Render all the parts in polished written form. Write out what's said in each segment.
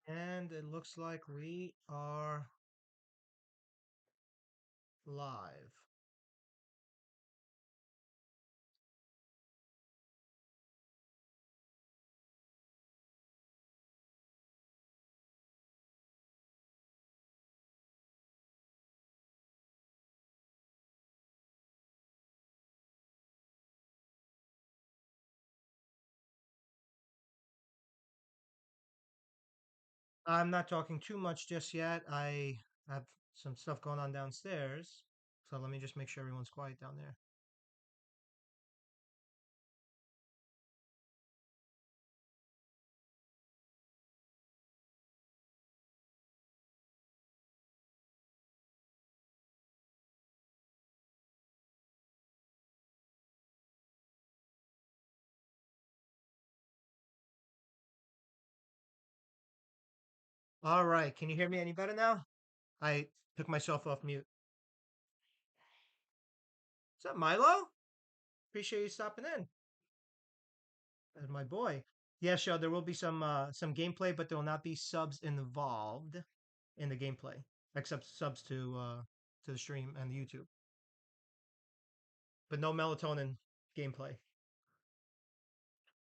And it looks like we are live. I'm not talking too much just yet. I have some stuff going on downstairs. So let me just make sure everyone's quiet down there. All right. Can you hear me any better now? I took myself off mute. What's up, Milo? Appreciate you stopping in. That's my boy. Yeah, sure. There will be some gameplay, but there will not be subs involved in the gameplay, except subs to the stream and the YouTube. But no melatonin gameplay.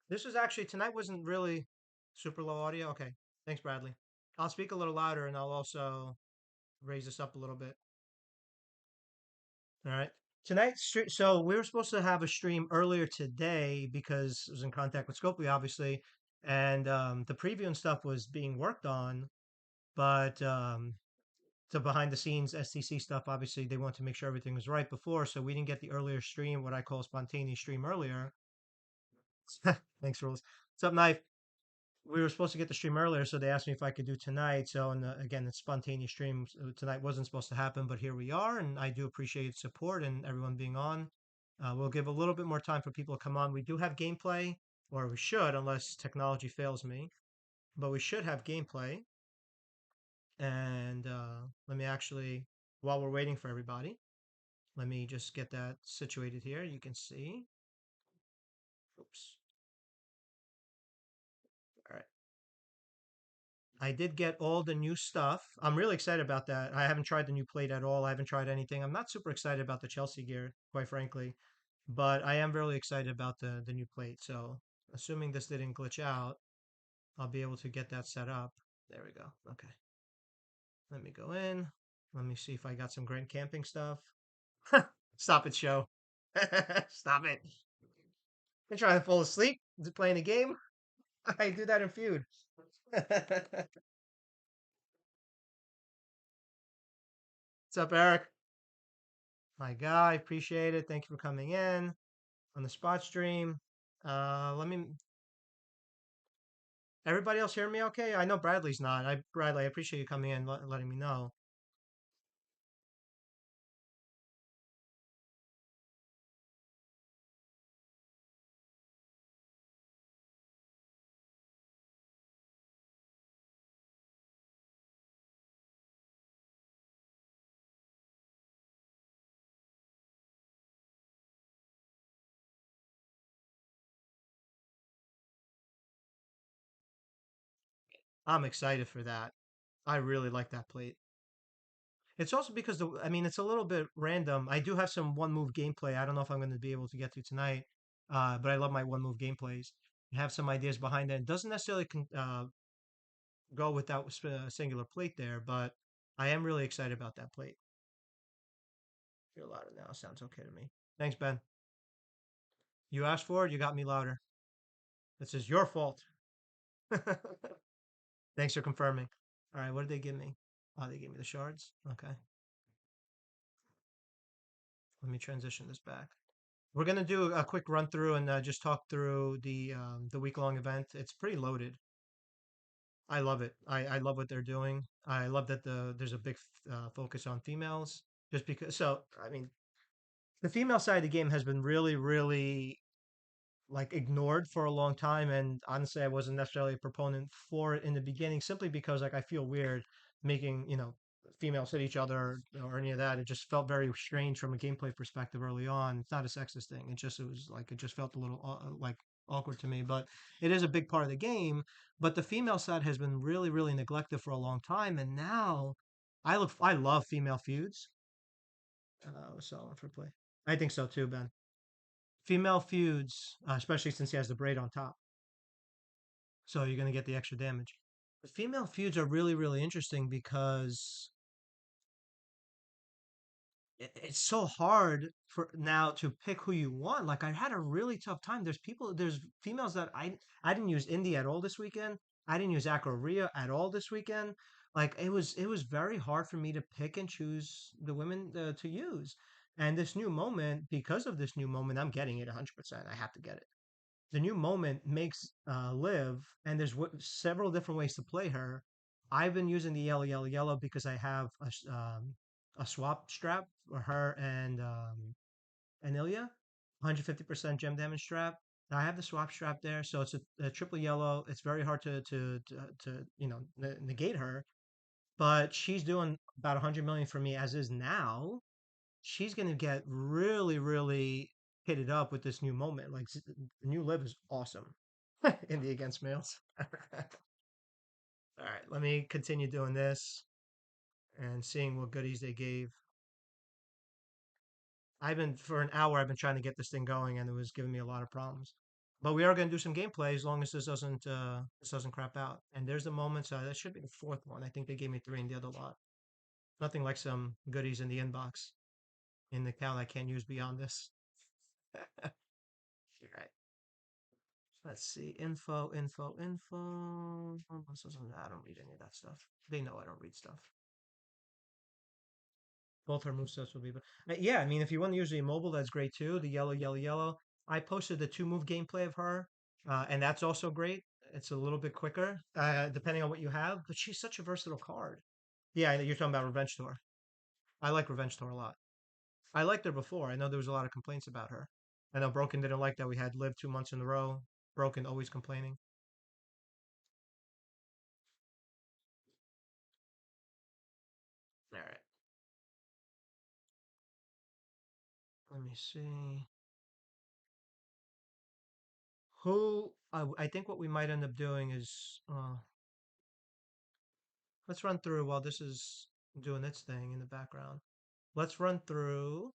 This was actually tonight wasn't really super low audio. Okay. Thanks, Bradley. I'll speak a little louder and I'll also raise this up a little bit. All right. So we were supposed to have a stream earlier today because I was in contact with Scopely, obviously, and the preview and stuff was being worked on, but so behind the scenes STC stuff, obviously, they want to make sure everything was right before, so we didn't get the earlier stream, what I call spontaneous stream earlier. Thanks, Rules. What's up, Knife? We were supposed to get the stream earlier, so they asked me if I could do tonight. So, and again, it's spontaneous stream. So tonight wasn't supposed to happen, but here we are, and I do appreciate support and everyone being on. We'll give a little bit more time for people to come on. We do have gameplay, or we should, unless technology fails me, but we should have gameplay. And let me actually, while we're waiting for everybody, let me just get that situated here. You can see. Oops. All right. I did get all the new stuff. I'm really excited about that. I haven't tried the new plate at all. I haven't tried anything. I'm not super excited about the Chelsea gear, quite frankly, but I am really excited about the new plate. So, assuming this didn't glitch out, I'll be able to get that set up. There we go. Okay. Let me go in. Let me see if I got some great camping stuff. Stop it, show. Stop it. I'm trying to fall asleep playing a game. I do that in Feud. What's up, Eric? My guy, appreciate it. Thank you for coming in on the spot stream. Let me. Everybody else hear me okay? I know Bradley's not. Bradley, I appreciate you coming in, letting me know. I'm excited for that. I really like that plate. It's also because I mean, it's a little bit random. I do have some one move gameplay. I don't know if I'm going to be able to get to tonight, but I love my one move gameplays. I have some ideas behind that. It doesn't necessarily go without a singular plate there, but I am really excited about that plate. You're louder now. Sounds okay to me. Thanks, Ben. You asked for it. You got me louder. This is your fault. Thanks for confirming. All right, what did they give me? Oh, they gave me the shards. Okay, let me transition this back. We're gonna do a quick run through and just talk through the week long event. It's pretty loaded. I love it. I love what they're doing. I love that there's a big focus on females. Just because, so I mean, the female side of the game has been really like ignored for a long time, and honestly I wasn't necessarily a proponent for it in the beginning simply because like I feel weird making females hit each other or any of that. It just felt very strange from a gameplay perspective early on. It's not a sexist thing, it was like it just felt a little like awkward to me, but it is a big part of the game. But the female side has been really, really neglected for a long time, and now I love female feuds. So for play, I think so too, Ben. Female feuds, especially since he has the braid on top, so you're gonna get the extra damage. The female feuds are really, really interesting because it's so hard for now to pick who you want. Like I had a really tough time. There's females that I didn't use Indie at all this weekend. I didn't use Acroria at all this weekend. Like it was very hard for me to pick and choose the women to use. And this new moment, because of this new moment, I'm getting it 100%. I have to get it. The new moment makes Liv, and there's several different ways to play her. I've been using the yellow, yellow, yellow because I have a swap strap for her and Anilia, 150% gem damage strap. I have the swap strap there, so it's a triple yellow. It's very hard to negate her, but she's doing about 100 million for me as is now. She's gonna get really, really hit it up with this new moment. Like the new Liv is awesome in the against males. All right, let me continue doing this and seeing what goodies they gave. For an hour, I've been trying to get this thing going, and it was giving me a lot of problems. But we are going to do some gameplay as long as this doesn't crap out. And there's the moments. That should be the fourth one. I think they gave me three in the other lot. Nothing like some goodies in the inbox in the account I can't use beyond this. All right. Let's see. Info, info, info. I don't read any of that stuff. They know I don't read stuff. Both her movesets will be. Yeah, I mean, if you want to use the immobile, that's great too. The yellow, yellow, yellow. I posted the two move gameplay of her, and that's also great. It's a little bit quicker, depending on what you have. But she's such a versatile card. Yeah, you're talking about Revenge Tour. I like Revenge Tour a lot. I liked her before. I know there was a lot of complaints about her. I know Broken didn't like that we had Live 2 months in a row. Broken always complaining. All right. Let me see. I think what we might end up doing is let's run through while this is doing its thing in the background. Let's run through.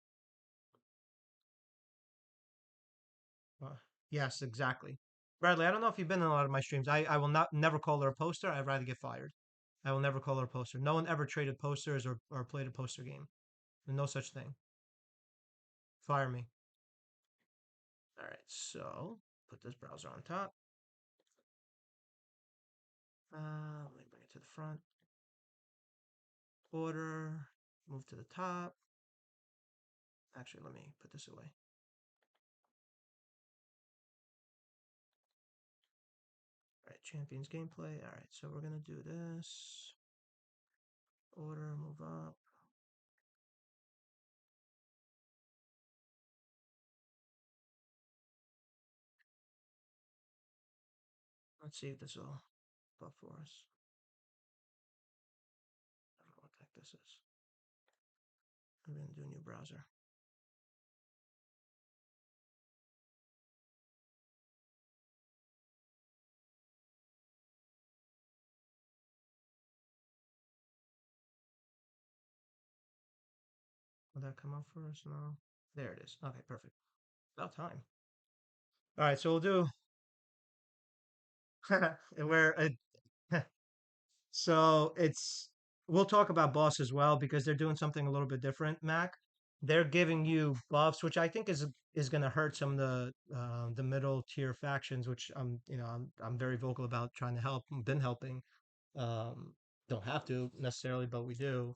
Uh, yes, exactly. Bradley, I don't know if you've been in a lot of my streams. I will not never call her a poster. I'd rather get fired. I will never call her a poster. No one ever traded posters or played a poster game. No such thing. Fire me. All right, so put this browser on top. Let me bring it to the front. Order. Move to the top. Actually, let me put this away. All right, champions gameplay. All right, so we're gonna do this. Order, move up. Let's see if this will buff for us. I don't know what the heck this is. I'm gonna do a new browser. Will that come up for us? No. There it is. Okay, perfect. About time. All right, so we'll do. where So it's we'll talk about boss as well because they're doing something a little bit different, Mac. They're giving you buffs, which I think is going to hurt some of the middle tier factions, which I'm very vocal about trying to help. Been helping. Um, don't have to necessarily, but we do.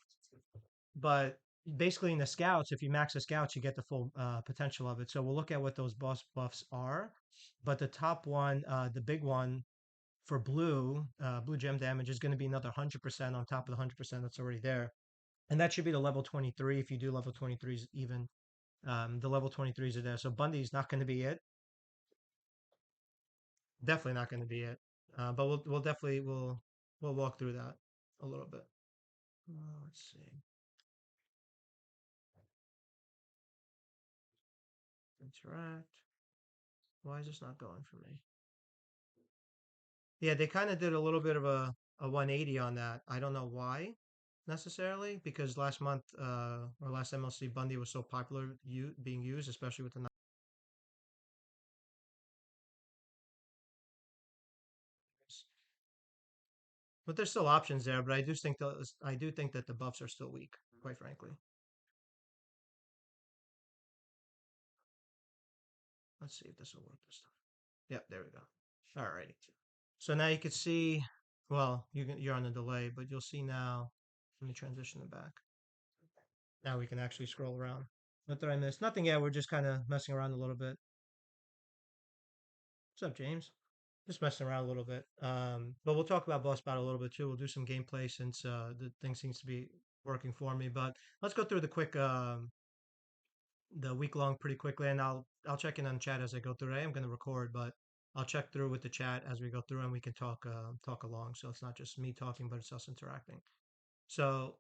But basically, in the scouts, if you max the scouts, you get the full potential of it. So we'll look at what those boss buffs are. But the top one, the big one, for blue gem damage is going to be another 100% on top of the 100% that's already there. And that should be the level 23 if you do level 23s even. The level 23s are there. So Bundy's not going to be it. Definitely not going to be it. But we'll definitely we'll walk through that a little bit. Let's see. Interact. Why is this not going for me? Yeah, they kind of did a little bit of a 180 on that. I don't know why necessarily, because last month or last MLC Bundy was so popular being used, especially with the knives. But there's still options there. But I do think that the buffs are still weak, quite frankly. Let's see if this will work this time. Yep, there we go. Alrighty. So now you can see. Well, you're on a delay, but you'll see now. Let me transition it back. Now we can actually scroll around. What did I miss? Nothing yet. We're just kind of messing around a little bit. What's up, James? Just messing around a little bit. But we'll talk about boss battle a little bit too. We'll do some gameplay since the thing seems to be working for me. But let's go through the week long pretty quickly, and I'll check in on chat as I go through. I am going to record, but I'll check through with the chat as we go through, and we can talk along. So it's not just me talking, but it's us interacting. So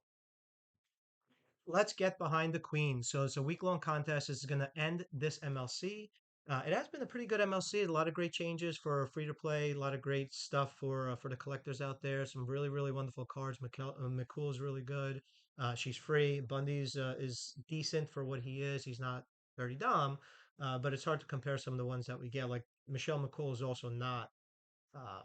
let's get behind the queen. So it's a week long contest. This is going to end this MLC. It has been a pretty good MLC. A lot of great changes for free to play. A lot of great stuff for the collectors out there. Some really wonderful cards. McCool is really good. She's free. Bundy's is decent for what he is. He's not very dumb, but it's hard to compare some of the ones that we get. Like Michelle McCool is also not. Uh,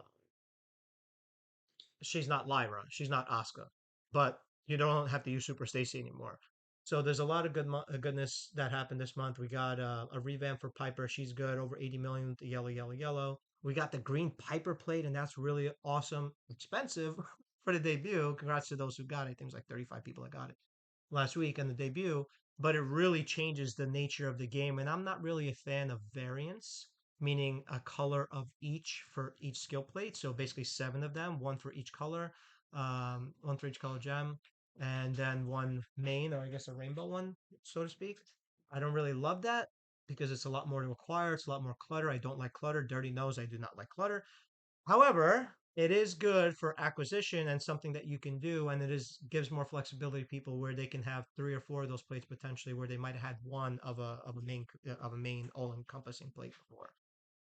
she's not Lyra, she's not Asuka, but you don't have to use Super Stacy anymore. So there's a lot of goodness that happened this month. We got a revamp for Piper. She's good, over 80 million with the yellow. We got the green Piper plate, and that's really awesome. Expensive for the debut. Congrats to those who got it. I think it was like 35 people that got it last week on the debut, but it really changes the nature of the game. And I'm not really a fan of variants, meaning a color of each for each skill plate. So basically seven of them, one for each color, one for each color gem, and then one main, or I guess a rainbow one, so to speak. I don't really love that because it's a lot more to acquire. It's a lot more clutter. I don't like clutter. Dirty knows I do not like clutter. However, it is good for acquisition and something that you can do, and it is gives more flexibility to people where they can have three or four of those plates potentially, where they might have had one of a main all encompassing plate before.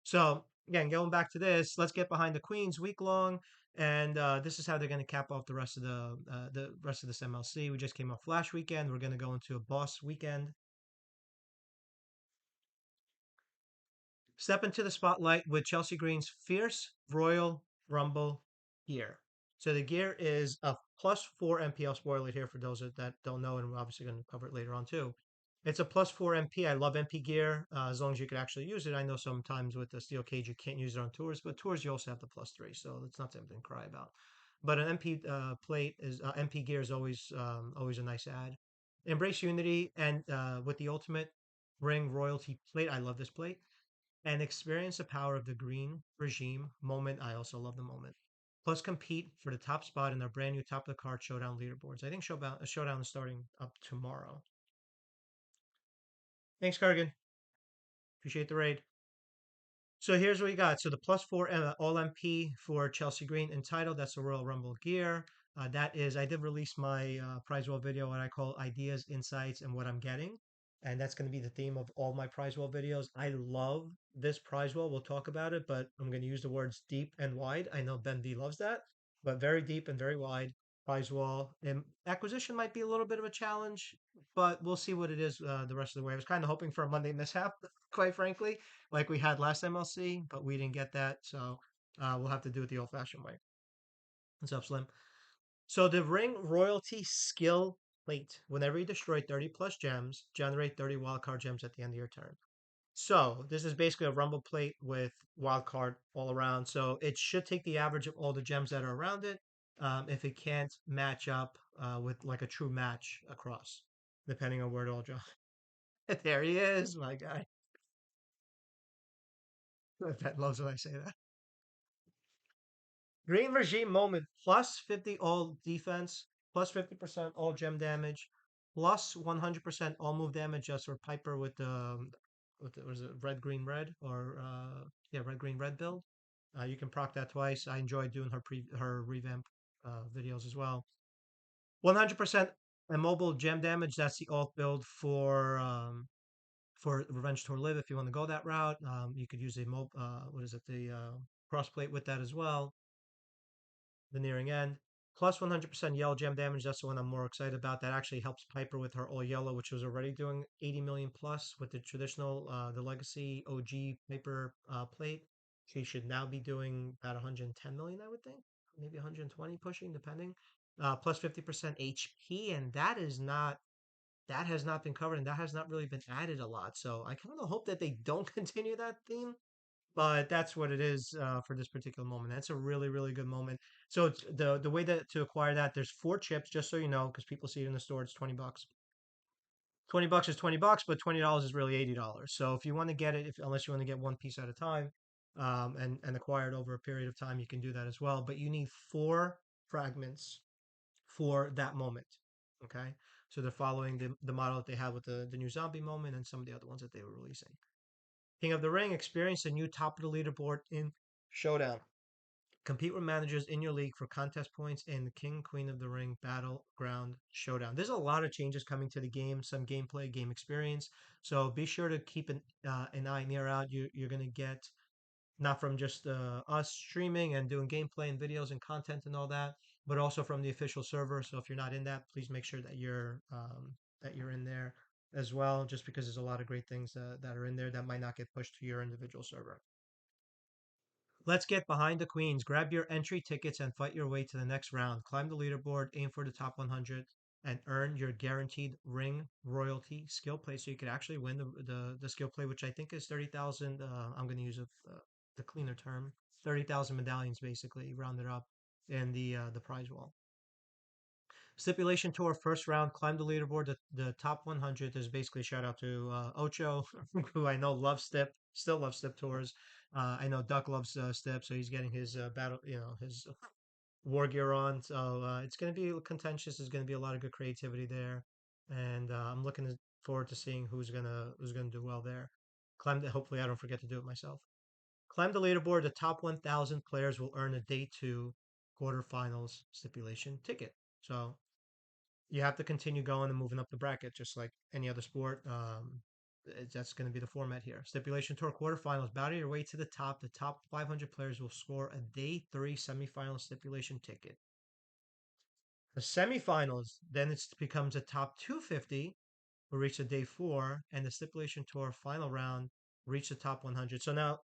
So again, going back to this, let's get behind the Queens week long, and this is how they're going to cap off the rest of this MLC. We just came off Flash weekend. We're going to go into a Boss weekend. Step into the spotlight with Chelsea Green's Fierce Royal Rumble gear. So the gear is a +4 MPL spoiler here for those that don't know, and we're obviously going to cover it later on too. It's a +4 MP. I love MP gear as long as you can actually use it. I know sometimes with the steel cage you can't use it on tours, but tours you also have the +3, so it's not something to cry about. But an MP plate is MP gear is always a nice add. Embrace Unity and with the ultimate ring royalty plate. I love this plate and experience the power of the green regime moment. I also love the moment. Plus, compete for the top spot in our brand new top of the card showdown leaderboards. I think showdown is starting up tomorrow. Thanks, Kargan. Appreciate the raid. So here's what we got. So the +4 all MP for Chelsea Green entitled. That's the Royal Rumble gear. That is, I did release my prize wall video, what I call ideas, insights, and what I'm getting. And that's going to be the theme of all my prize wall videos. I love this prize wall. We'll talk about it, but I'm going to use the words deep and wide. I know Ben V loves that, but very deep and very wide prize wall. And acquisition might be a little bit of a challenge, but we'll see what it is the rest of the way. I was kind of hoping for a Monday mishap, quite frankly, like we had last MLC, but we didn't get that. So we'll have to do it the old fashioned way. What's up, Slim? So the ring royalty skill plate. Whenever you destroy 30 plus gems, generate 30 wildcard gems at the end of your turn. So this is basically a rumble plate with wildcard all around. So it should take the average of all the gems that are around it. If it can't match up with like a true match across, depending on where it all drops. There he is, my guy. Pet loves when I say that. Green regime moment +50 all defense, +50% all gem damage, +100% all move damage just for Piper with the was it red green red or yeah red green red build. You can proc that twice. I enjoy doing her revamp videos as well. 100% immobile gem damage. That's the alt build for Revenge Tour Live if you want to go that route. You could use a what is it, the crossplate with that as well, the nearing end. Plus 100% yellow gem damage. That's the one I'm more excited about. That actually helps Piper with her all yellow, which was already doing 80 million plus with the traditional, the legacy OG Piper plate. She should now be doing about 110 million, I would think, maybe 120 pushing, depending. Plus 50% HP, and that has not been covered, and that has not really been added a lot. So I kind of hope that they don't continue that theme, but that's what it is for this particular moment. That's a really, really good moment. So it's the way that to acquire that, there's four chips, just so you know, because people see it in the store, it's 20 bucks. 20 bucks is 20 bucks, but $20 is really $80. So if you want to get it, if unless you want to get one piece at a time, and acquire it over a period of time, you can do that as well. But you need four fragments for that moment. Okay. So they're following the model that they have with the new zombie moment and some of the other ones that they were releasing. King of the Ring, experience a new top of the leaderboard in Showdown. Compete with managers in your league for contest points in the King Queen of the Ring Battleground Showdown. There's a lot of changes coming to the game, some gameplay, game experience. So be sure to keep an eye near out. You're going to get not from just us streaming and doing gameplay and videos and content and all that, but also from the official server. So if you're not in that, please make sure that you're in there as well. Just because there's a lot of great things that are in there that might not get pushed to your individual server. Let's get behind the queens. Grab your entry tickets and fight your way to the next round. Climb the leaderboard, aim for the top 100, and earn your guaranteed ring royalty skill play. So you could actually win the skill play, which I think is 30,000. I'm going to use the cleaner term, 30,000 medallions, basically rounded up in the prize wall. Stipulation Tour first round, climb the leaderboard. The top 100. There's basically a shout out to Ocho, who I know loves Stip, still loves Stip tours. I know Duck loves Stip, so he's getting his battle, his war gear on. So it's going to be contentious. There's going to be a lot of good creativity there, and I'm looking forward to seeing who's gonna do well there. Climb the. Hopefully, I don't forget to do it myself. Climb the leaderboard. The top 1,000 players will earn a day two quarterfinals stipulation ticket. So you have to continue going and moving up the bracket, just like any other sport. That's going to be the format here. Stipulation Tour quarterfinals. Battle your way to the top. The top 500 players will score a day three semifinal stipulation ticket. The semifinals, then it becomes a top 250 will reach the day four, and the Stipulation Tour final round reach the top 100. So now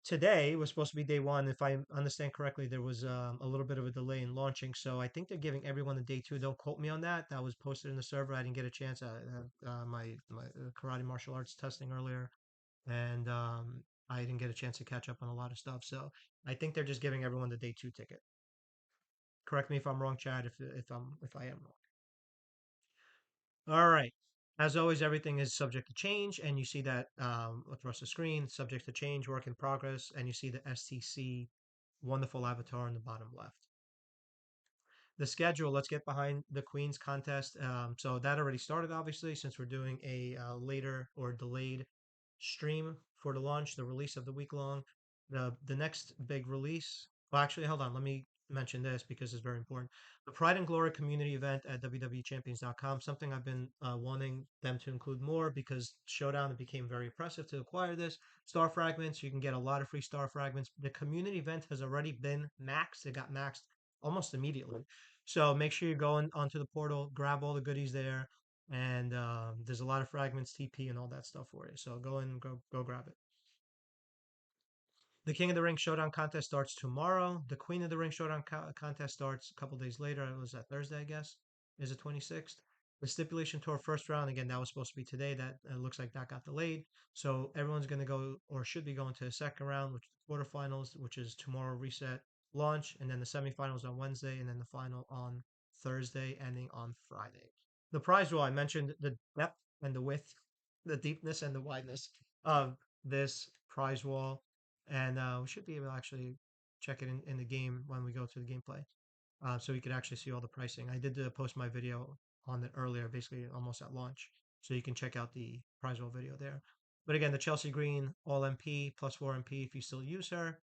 today was supposed to be day one. If I understand correctly, there was a little bit of a delay in launching. So I think they're giving everyone a day two. Don't quote me on that. That was posted in the server. I didn't get a chance. My karate martial arts testing earlier, and I didn't get a chance to catch up on a lot of stuff. So I think they're just giving everyone the day two ticket. Correct me if I'm wrong, Chad. If I am wrong. All right. As always, everything is subject to change, and you see that across the screen, subject to change, work in progress, and you see the STC wonderful avatar in the bottom left. The schedule, let's get behind the Queens contest. So that already started, obviously, since we're doing a later or delayed stream for the launch, the release of the week long. The next big release. Well, actually, hold on. Let me mention this because it's very important. The Pride and Glory community event at www.champions.com. Something I've been wanting them to include more because Showdown it became very impressive to acquire this. Star fragments. You can get a lot of free star fragments. The community event has already been maxed. It got maxed almost immediately. So make sure you go onto the portal, grab all the goodies there, and there's a lot of fragments, TP, and all that stuff for you. So go in, go grab it. The King of the Ring Showdown contest starts tomorrow. The Queen of the Ring Showdown contest starts a couple days later. It was that Thursday, I guess. Is the 26th. The Stipulation Tour first round again. That was supposed to be today. That looks like that got delayed. So everyone's going to go or should be going to the second round, which is the quarterfinals, which is tomorrow reset launch, and then the semifinals on Wednesday, and then the final on Thursday, ending on Friday. The prize roll I mentioned the depth and the width, the deepness and the wideness of this prize wall, and we should be able to actually check it in the game when we go to the gameplay, so you can actually see all the pricing. I did post my video on it earlier, basically almost at launch, so you can check out the prize wall video there. But again, the Chelsea Green all MP plus 4 MP if you still use her.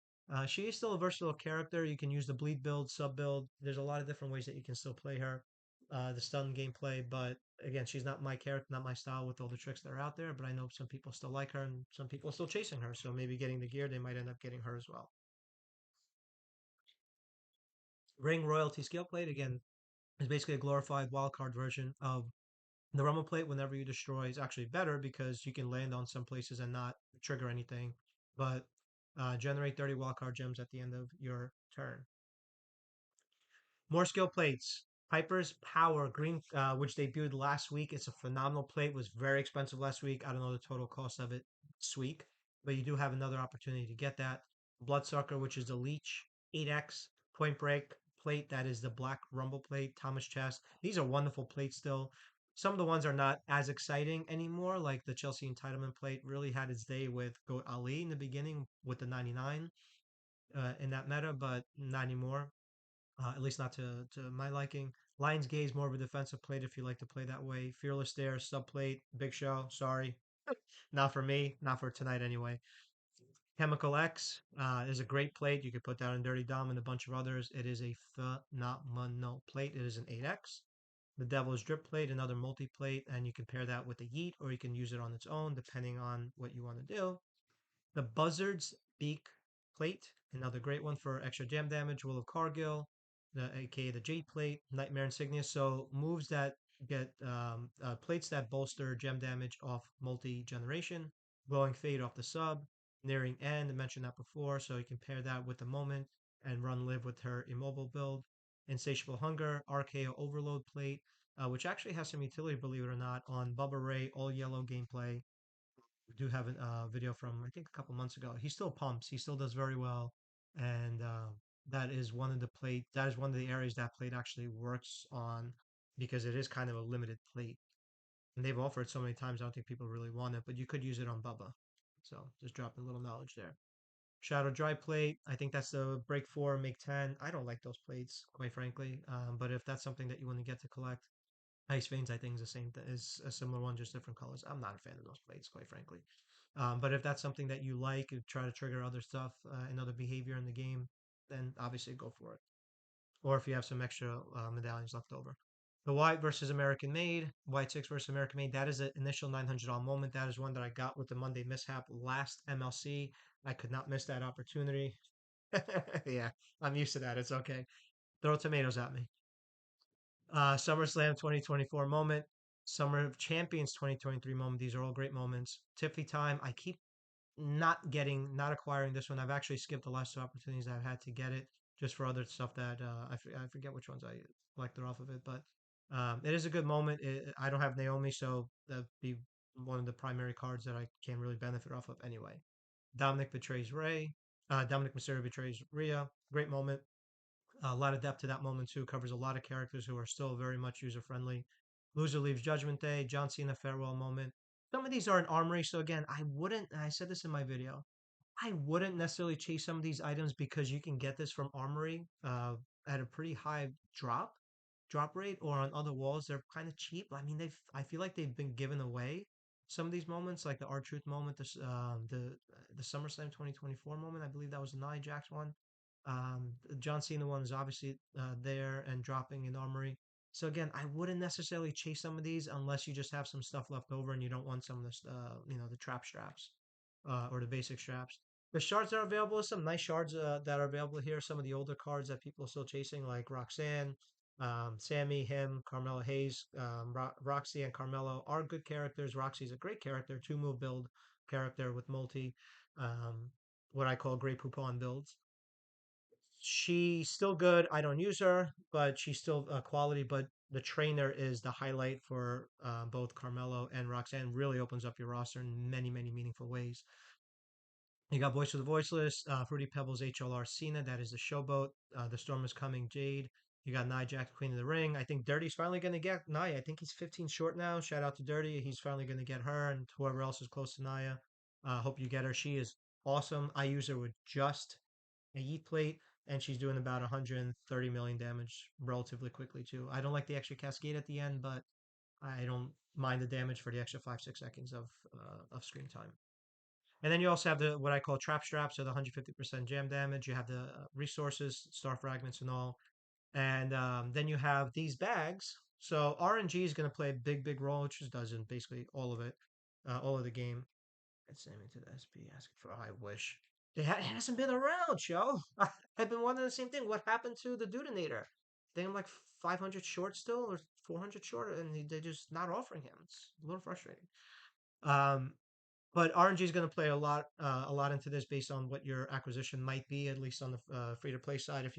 She is still a versatile character. You can use the bleed build, sub build. There's a lot of different ways that you can still play her. The stun gameplay, but again, she's not my character, not my style with all the tricks that are out there, but I know some people still like her and some people are still chasing her. So maybe getting the gear, they might end up getting her as well. Ring Royalty Skill Plate, again, is basically a glorified wildcard version of the Rumble Plate. Whenever you destroy is actually better because you can land on some places and not trigger anything, but generate 30 wildcard gems at the end of your turn. More skill plates. Piper's Power Green, which debuted last week. It's a phenomenal plate. Was very expensive last week. I don't know the total cost of it this week, but you do have another opportunity to get that. Bloodsucker, which is the Leech 8X Point Break plate. That is the Black Rumble plate. Thomas Chest. These are wonderful plates still. Some of the ones are not as exciting anymore, like the Chelsea Entitlement plate really had its day with Goat Ali in the beginning with the 99 in that meta, but not anymore, at least not to my liking. Lion's Gaze, more of a defensive plate if you like to play that way. Fearless Stare, subplate, Big Show, sorry. Not for me, not for tonight anyway. Chemical X is a great plate. You could put that in Dirty Dom and a bunch of others. It is a phenomenal plate. It is an 8X. The Devil's Drip Plate, another multi plate, and you can pair that with the Yeet or you can use it on its own depending on what you want to do. The Buzzard's Beak Plate, another great one for extra jam damage. Will of Cargill, aka the Jade Plate, Nightmare Insignia. So moves that get plates that bolster gem damage off multi generation. Glowing Fade off the sub. Nearing End, I mentioned that before, so you can pair that with the moment and run live with her immobile build. Insatiable Hunger, RKO Overload Plate, which actually has some utility, believe it or not, on Bubba Ray all yellow gameplay. We do have a video from I think a couple months ago. He still pumps. He still does very well, and that is one of the plate. That is one of the areas that plate actually works on because it is kind of a limited plate, and they've offered so many times. I don't think people really want it, but you could use it on Bubba. So just dropping a little knowledge there. Shadow Dry Plate. I think that's the break four, make 10. I don't like those plates, quite frankly. But if that's something that you want to get to collect, Ice Veins, I think, is the same is a similar one, just different colors. I'm not a fan of those plates, quite frankly. But if that's something that you like, you try to trigger other stuff and other behavior in the game, then obviously go for it. Or if you have some extra medallions left over. The White versus American Made, White 6 versus American Made, that is an initial $900 moment. That is one that I got with the Monday mishap last MLC. I could not miss that opportunity. Yeah, I'm used to that. It's okay. Throw tomatoes at me. SummerSlam 2024 moment. Summer of Champions 2023 moment. These are all great moments. Tiffy time. I keep not acquiring this one. I've actually skipped the last two opportunities I've had to get it just for other stuff that I forget which ones I collected off of it. But it is a good moment. I don't have Naomi, so that'd be one of the primary cards that I can really benefit off of anyway. Dominic betrays Ray. Dominic Mysterio betrays Rhea. Great moment. A lot of depth to that moment too. Covers a lot of characters who are still very much user friendly. Loser leaves Judgment Day. John Cena farewell moment. Some of these are an armory, so again, I wouldn't. And I said this in my video. I wouldn't necessarily chase some of these items because you can get this from Armory at a pretty high drop rate, or on other walls they're kind of cheap. I mean, I feel like they've been given away some of these moments, like the R Truth moment, the SummerSlam 2024 moment. I believe that was the Nia Jax one. John Cena one is obviously there and dropping in Armory. So again, I wouldn't necessarily chase some of these unless you just have some stuff left over and you don't want some of this, the trap straps or the basic straps. The shards that are available, some nice shards that are available here. Some of the older cards that people are still chasing, like Roxanne, Sammy, him, Carmelo Hayes, Roxy, and Carmelo are good characters. Roxy's a great character, two move build character with multi, um, what I call great poupon builds. She's still good. I don't use her, but she's still quality. But the trainer is the highlight for both Carmelo and Roxanne. Really opens up your roster in many, many meaningful ways. You got Voice of the Voiceless, Fruity Pebbles, HLR Cena. That is the Showboat. The Storm is Coming, Jade. You got Nia Jax, Queen of the Ring. I think Dirty's finally going to get Nia. I think he's 15 short now. Shout out to Dirty. He's finally going to get her and whoever else is close to Nia. Hope you get her. She is awesome. I use her with just a Yeet plate, and she's doing about 130 million damage relatively quickly, too. I don't like the extra cascade at the end, but I don't mind the damage for the extra 5-6 seconds of screen time. And then you also have the what I call trap straps, so the 150% jam damage. You have the resources, star fragments, and all. And then you have these bags. So RNG is going to play a big role, which it does in basically all of the game. It's sending me to the SP asking for. I wish it hasn't been around, Joe. I've been wondering the same thing. What happened to the Dudinator? They I'm like 500 short still, or 400 short, and they're just not offering him. It's a little frustrating. Um, but RNG is going to play a lot into this based on what your acquisition might be, at least on the free to play side. If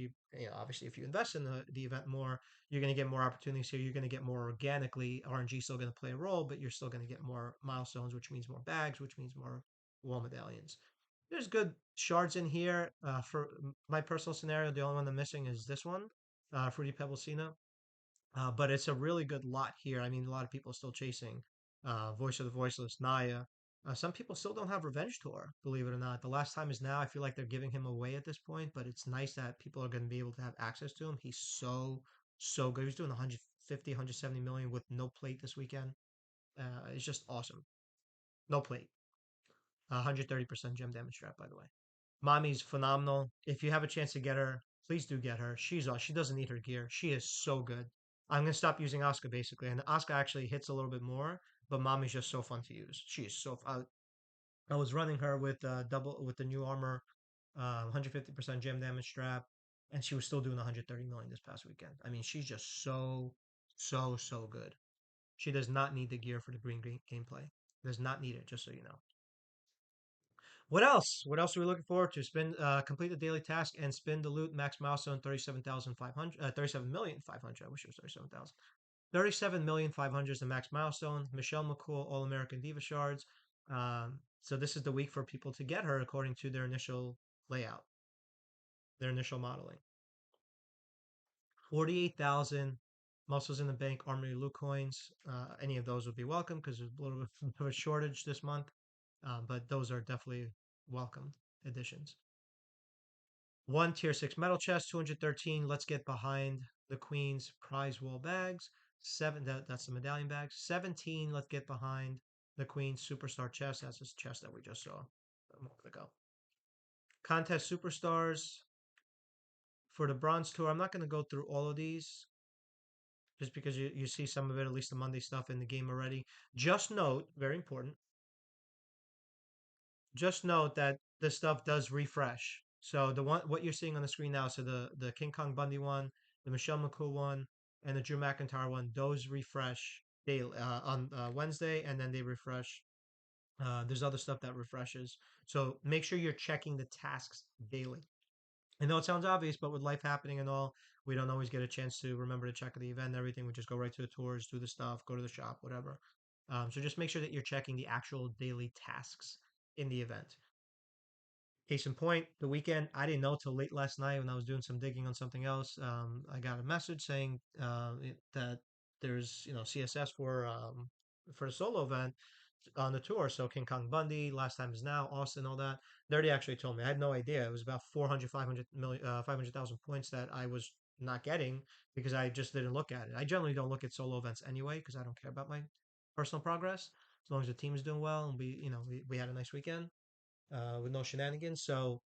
obviously, if you invest in the event more, you're going to get more opportunities here. You're going to get more organically. RNG is still going to play a role, but you're still going to get more milestones, which means more bags, which means more wall medallions. There's good shards in here. For my personal scenario, the only one I'm missing is this one, Fruity Pebble Cena. But it's a really good lot here. I mean, a lot of people are still chasing Voice of the Voiceless, Naya. Some people still don't have Revenge Tour, believe it or not. The last time is now. I feel like they're giving him away at this point, but it's nice that people are going to be able to have access to him. He's so good. He's doing 150, 170 million with no plate this weekend. It's just awesome. No plate. 130% gem damage trap, by the way. Mommy's phenomenal. If you have a chance to get her, please do get her. She doesn't need her gear. She is so good. I'm gonna stop using Oscar basically, and Oscar actually hits a little bit more, but Mommy's just so fun to use. She is so. I was running her with double with the new armor, 150% gem damage strap, and she was still doing 130 million this past weekend. I mean, she's just so good. She does not need the gear for the green gameplay. Does not need it, just so you know. What else? What else are we looking forward to? Complete the daily task and spin the loot. Max milestone 37,500, 37,500,000. I wish it was 37,000. 37,500,000 is the max milestone. Michelle McCool, All American Diva shards. So this is the week for people to get her according to their initial layout, their initial modeling. 48,000 muscles in the bank, armory loot coins. Any of those would be welcome because there's a little bit of a shortage this month. But those are definitely welcome additions. One tier 6 metal chest, 213. Let's get behind the Queen's prize wall bags. That's the medallion bags. 17. Let's get behind the Queen's superstar chest. That's this chest that we just saw a moment ago. Contest superstars for the bronze tour. I'm not going to go through all of these just because you see some of it, at least the Monday stuff in the game already. Just note, very important, just note that this stuff does refresh. So the one what you're seeing on the screen now, so the King Kong Bundy one, the Michelle McCool one, and the Drew McIntyre one, those refresh daily on Wednesday, and then they refresh. There's other stuff that refreshes, so make sure you're checking the tasks daily. I know it sounds obvious, but with life happening and all, we don't always get a chance to remember to check the event and everything. We just go right to the tours, do the stuff, go to the shop, whatever. So just make sure that you're checking the actual daily tasks in the event. Case in point, the weekend, I didn't know till late last night when I was doing some digging on something else. I got a message saying that there's CSS for the solo event on the tour. So King Kong Bundy, Last Time Is Now, Austin, all that. They already actually told me. I had no idea. It was about 400, 500 million, 500,000 points that I was not getting because I just didn't look at it. I generally don't look at solo events anyway because I don't care about my personal progress as long as the team is doing well and we had a nice weekend with no shenanigans. So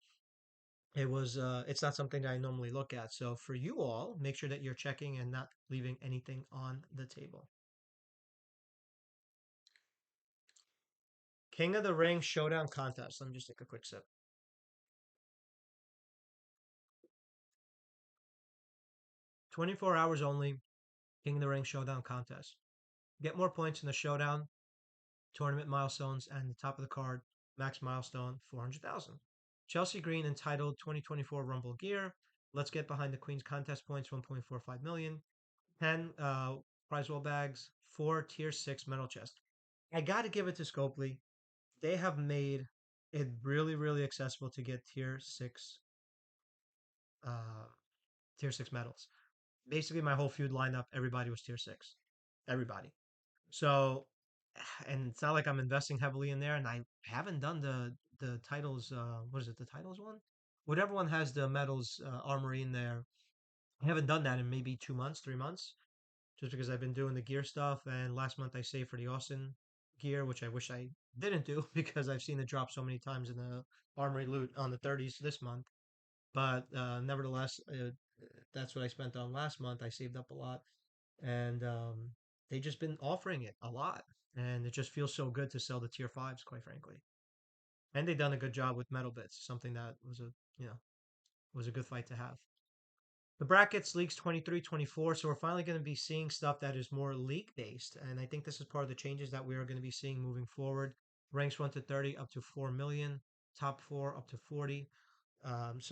it's not something that I normally look at. So for you all, make sure that you're checking and not leaving anything on the table. King of the Ring Showdown Contest. Let me just take a quick sip. 24 hours only. King of the Ring Showdown Contest. Get more points in the showdown, tournament milestones, and the top of the card, max milestone 400,000. Chelsea Green entitled 2024 Rumble Gear. Let's get behind the Queen's contest points 1.45 million. 10 prize wall bags, 4 tier 6 metal chest. I got to give it to Scopely. They have made it really accessible to get uh, tier 6 medals. Basically, my whole feud lineup, everybody was tier 6. Everybody. So, and it's not like I'm investing heavily in there, and I haven't done the titles. What is it? The titles one? Whatever one has the medals armory in there. I haven't done that in maybe 2 months, 3 months, just because I've been doing the gear stuff. And last month I saved for the Austin gear, which I wish I didn't do because I've seen it drop so many times in the armory loot on the 30s this month. But nevertheless, that's what I spent on last month. I saved up a lot. and they just been offering it a lot, and it just feels so good to sell the tier fives, quite frankly. And they done a good job with metal bits, something that was a you know was a good fight to have. The brackets leagues 23, 24. So we're finally going to be seeing stuff that is more league based. And I think this is part of the changes that we are going to be seeing moving forward. Ranks 1 to 30 up to 4 million, top 4 up to 40. That's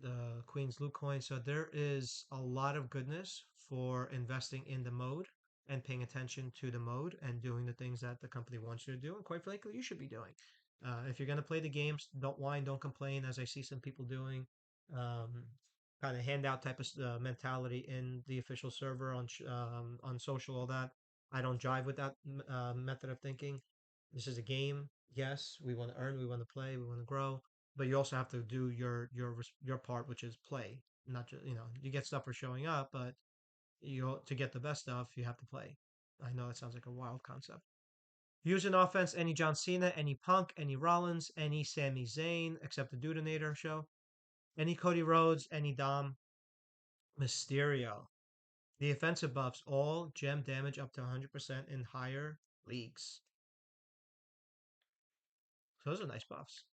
the Queen's Loot coin. So there is a lot of goodness for investing in the mode and paying attention to the mode and doing the things that the company wants you to do. And quite frankly, you should be doing. If you're going to play the games, don't whine, don't complain, as I see some people doing. Um, Kind of handout type of mentality in the official server on social, all that. I don't jive with that method of thinking. This is a game. Yes, we want to earn, we want to play, we want to grow, but you also have to do your part, which is play. Not just you get stuff for showing up, but you to get the best stuff, you have to play. I know that sounds like a wild concept. Use an offense, any John Cena, any Punk, any Rollins, any Sami Zayn, except the Dudinator show, any Cody Rhodes, any Dom, Mysterio. The offensive buffs all gem damage up to 100% in higher leagues. So those are nice buffs.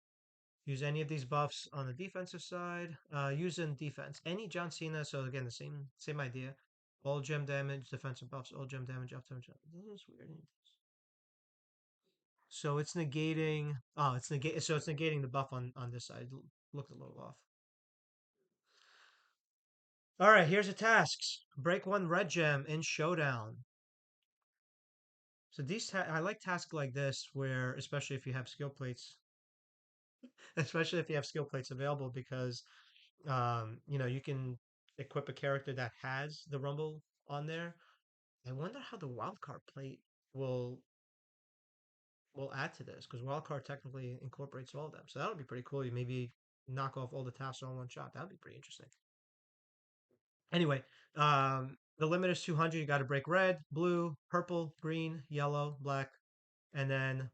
Use any of these buffs on the defensive side. Use in defense. Any John Cena, so again, the same idea. All gem damage, defensive buffs, all gem damage up to 100%. This is weird. So it's negating. Oh, it's negating the buff on this side. Looked a little off. All right, here's the tasks. Break one red gem in Showdown. So I like tasks like this where, especially if you have skill plates, especially if you have skill plates available, because you can equip a character that has the Rumble on there. I wonder how the wildcard plate will will add to this because wildcard technically incorporates all of them. So that would be pretty cool. You maybe knock off all the tasks all in one shot. That would be pretty interesting. Anyway, the limit is 200. You got to break red, blue, purple, green, yellow, black, and then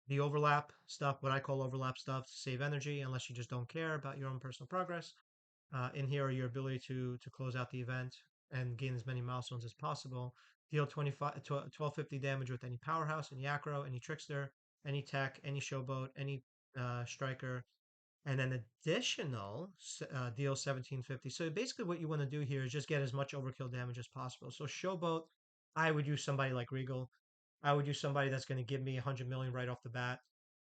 the overlap stuff, what I call overlap stuff, to save energy unless you just don't care about your own personal progress. In here are your ability to close out the event and gain as many milestones as possible. Deal 1250 damage with any powerhouse, any acro, any trickster, any tech, any showboat, any striker, and then additional deal 1750. So basically, what you want to do here is just get as much overkill damage as possible. So showboat, I would use somebody like Regal. I would use somebody that's going to give me 100 million right off the bat.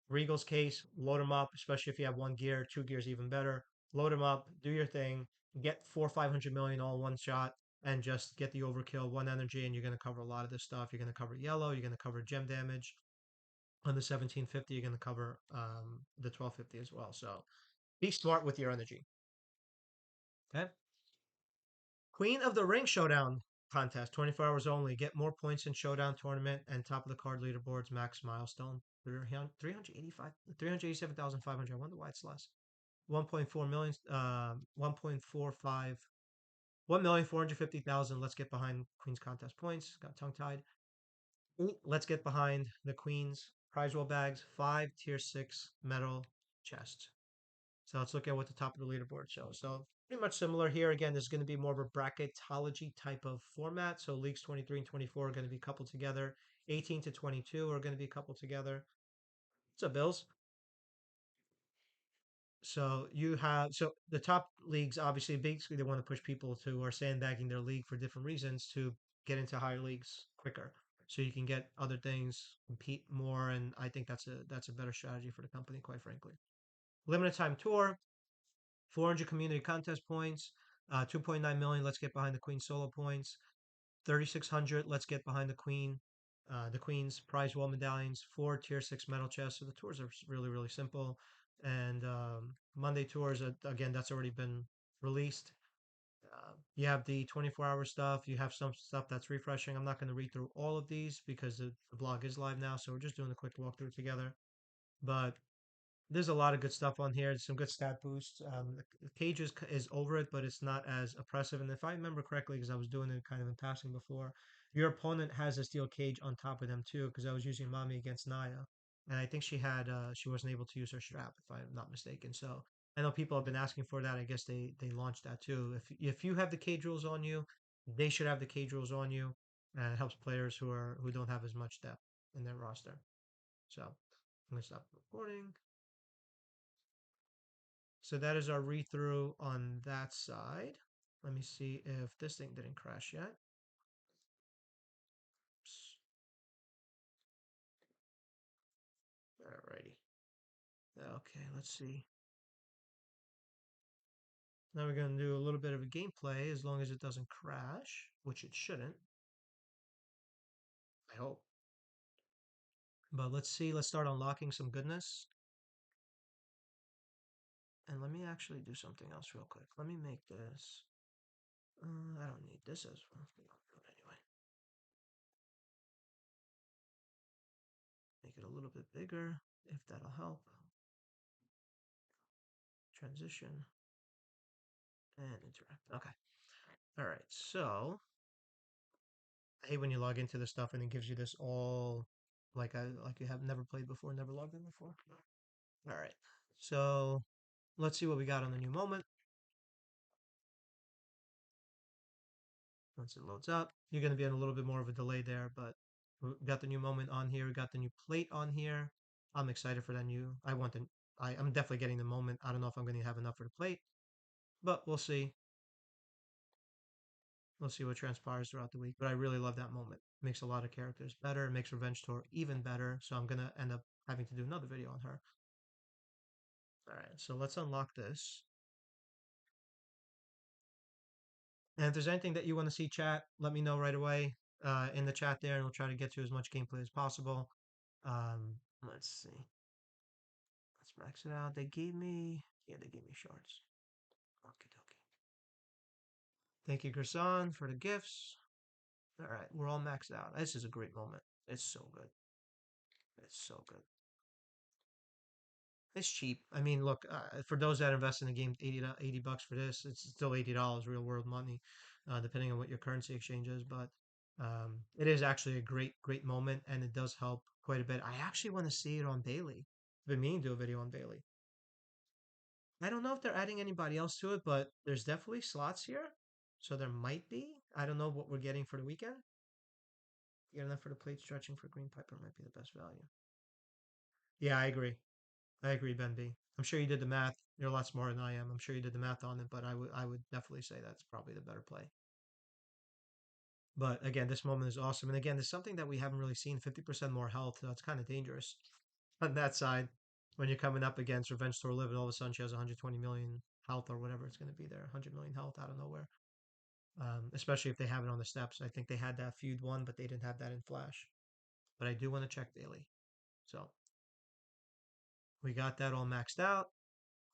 Regal's case, load them up, especially if you have one gear, two gears even better. Load them up, do your thing, get 400 or 500 million all in one shot, and just get the overkill, one energy, and you're going to cover a lot of this stuff. You're going to cover yellow, you're going to cover gem damage. On the 1750, you're going to cover the 1250 as well. So be smart with your energy. Okay. Queen of the Ring Showdown contest, 24 hours only. Get more points in Showdown tournament and top of the card leaderboards max milestone. 387,500. I wonder why it's less. 1.4 million, 1.45, 1,450,000. Let's get behind Queen's contest points. Got tongue tied. Let's get behind the Queen's prize roll bags. 5 tier 6 metal chests. So let's look at what the top of the leaderboard shows. So pretty much similar here. Again, there's going to be more of a bracketology type of format. So leagues 23 and 24 are going to be coupled together. 18 to 22 are going to be coupled together. What's up, Bills? So the top leagues obviously basically they want to push people who are sandbagging their league for different reasons to get into higher leagues quicker. So you can get other things, compete more, and I think that's a better strategy for the company, quite frankly. Limited time tour, 400 community contest points, 2.9 million. Let's get behind the Queen solo points. 3,600. Let's get behind the Queen. The Queen's prize wall medallions, 4 tier 6 medal chests. So the tours are really really simple. And Monday tours again that's already been released. You have the 24-hour stuff. You have some stuff that's refreshing. I'm not going to read through all of these because the blog is live now, so we're just doing a quick walkthrough together. But there's a lot of good stuff on here. Some good stat boosts. The cage is over it, but it's not as oppressive. And if I remember correctly, because I was doing it kind of in passing before, your opponent has a steel cage on top of them too. Because I was using Mami against Naya, and I think she wasn't able to use her strap, if I'm not mistaken. So I know people have been asking for that. I guess they launched that too. If you have the cage rules on you, They should have the cage rules on you, and it helps players who don't have as much depth in their roster. So I'm gonna stop recording. So that is our read through on that side. Let me see if this thing didn't crash yet. Oops. Alrighty. Okay, let's see. Now we're going to do a little bit of a gameplay as long as it doesn't crash, which it shouldn't, I hope. But let's see, let's start unlocking some goodness. And let me actually do something else real quick. Let me make this. I don't need this as well. I'll do it anyway. Make it a little bit bigger, if that'll help. Transition and interact. Okay. All right. So I hate when you log into this stuff and it gives you this all like you have never played before, never logged in before. All right. So let's see what we got on the new moment. Once it loads up, you're going to be in a little bit more of a delay there, but we got the new moment on here. We got the new plate on here. I'm excited for that new. I'm definitely getting the moment. I don't know if I'm going to have enough for the plate, but we'll see. We'll see what transpires throughout the week. But I really love that moment. Makes a lot of characters better. Makes Revenge Tour even better. So I'm going to end up having to do another video on her. All right, so let's unlock this. And if there's anything that you want to see, chat, let me know right away in the chat there, and we'll try to get to as much gameplay as possible. Let's see. Let's max it out. They gave me shorts. Okay, okay. Thank you, Gerson, for the gifts. All right, we're all maxed out. This is a great moment. It's so good. It's so good. It's cheap. I mean, look, for those that invest in the game, 80 bucks for this, it's still $80 real world money, depending on what your currency exchange is. But it is actually a great moment, and it does help quite a bit. I actually want to see it on Bailey. I've been meaning to do a video on Bailey. I don't know if they're adding anybody else to it, but there's definitely slots here. So there might be. I don't know what we're getting for the weekend. Get enough for the plate stretching for Green Piper might be the best value. Yeah, I agree. I agree, Ben B. I'm sure you did the math. You're a lot smarter than I am. I'm sure you did the math on it, but I would definitely say that's probably the better play. But again, this moment is awesome. And again, there's something that we haven't really seen, 50% more health. That's kind of dangerous on that side. When you're coming up against Revenge Tour Live and all of a sudden she has 120 million health or whatever it's going to be there, 100 million health out of nowhere. Especially if they have it on the steps. I think they had that feud one, but they didn't have that in Flash. But I do want to check daily. So we got that all maxed out.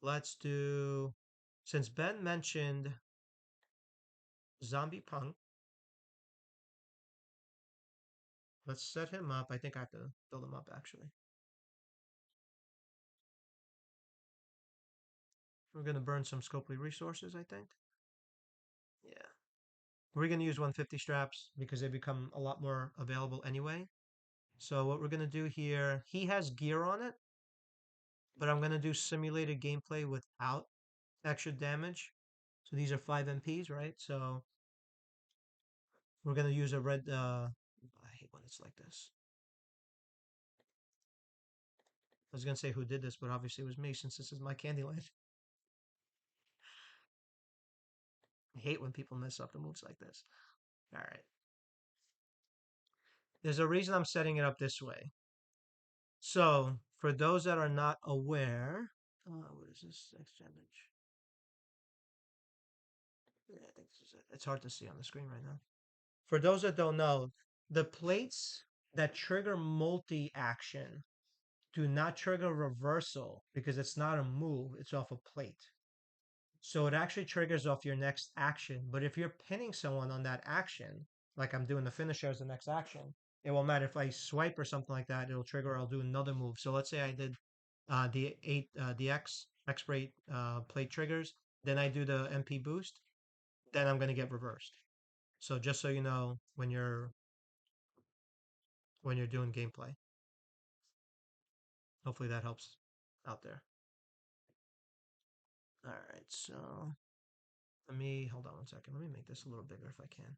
Let's do, since Ben mentioned Zombie Punk, let's set him up. I think I have to build him up actually. We're going to burn some Scopely resources, I think. Yeah. We're going to use 150 straps because they become a lot more available anyway. So what we're going to do here, he has gear on it, but I'm going to do simulated gameplay without extra damage. So these are 5 MPs, right? So we're going to use a red, I hate when it's like this. I was going to say who did this, but obviously it was me since this is my Candyland. I hate when people mess up the moves like this. All right. There's a reason I'm setting it up this way. So, for those that are not aware, what is this next damage? Yeah, I think this is it. It's hard to see on the screen right now. For those that don't know, the plates that trigger multi action do not trigger reversal because it's not a move, it's off a plate. So it actually triggers off your next action. But if you're pinning someone on that action, like I'm doing the finisher as the next action, it won't matter if I swipe or something like that. It'll trigger. I'll do another move. So let's say I did the X rate plate triggers. Then I do the MP boost. Then I'm gonna get reversed. So just so you know when you're doing gameplay, hopefully that helps out there. All right, so Let me hold on one second. Let me make this a little bigger if I can.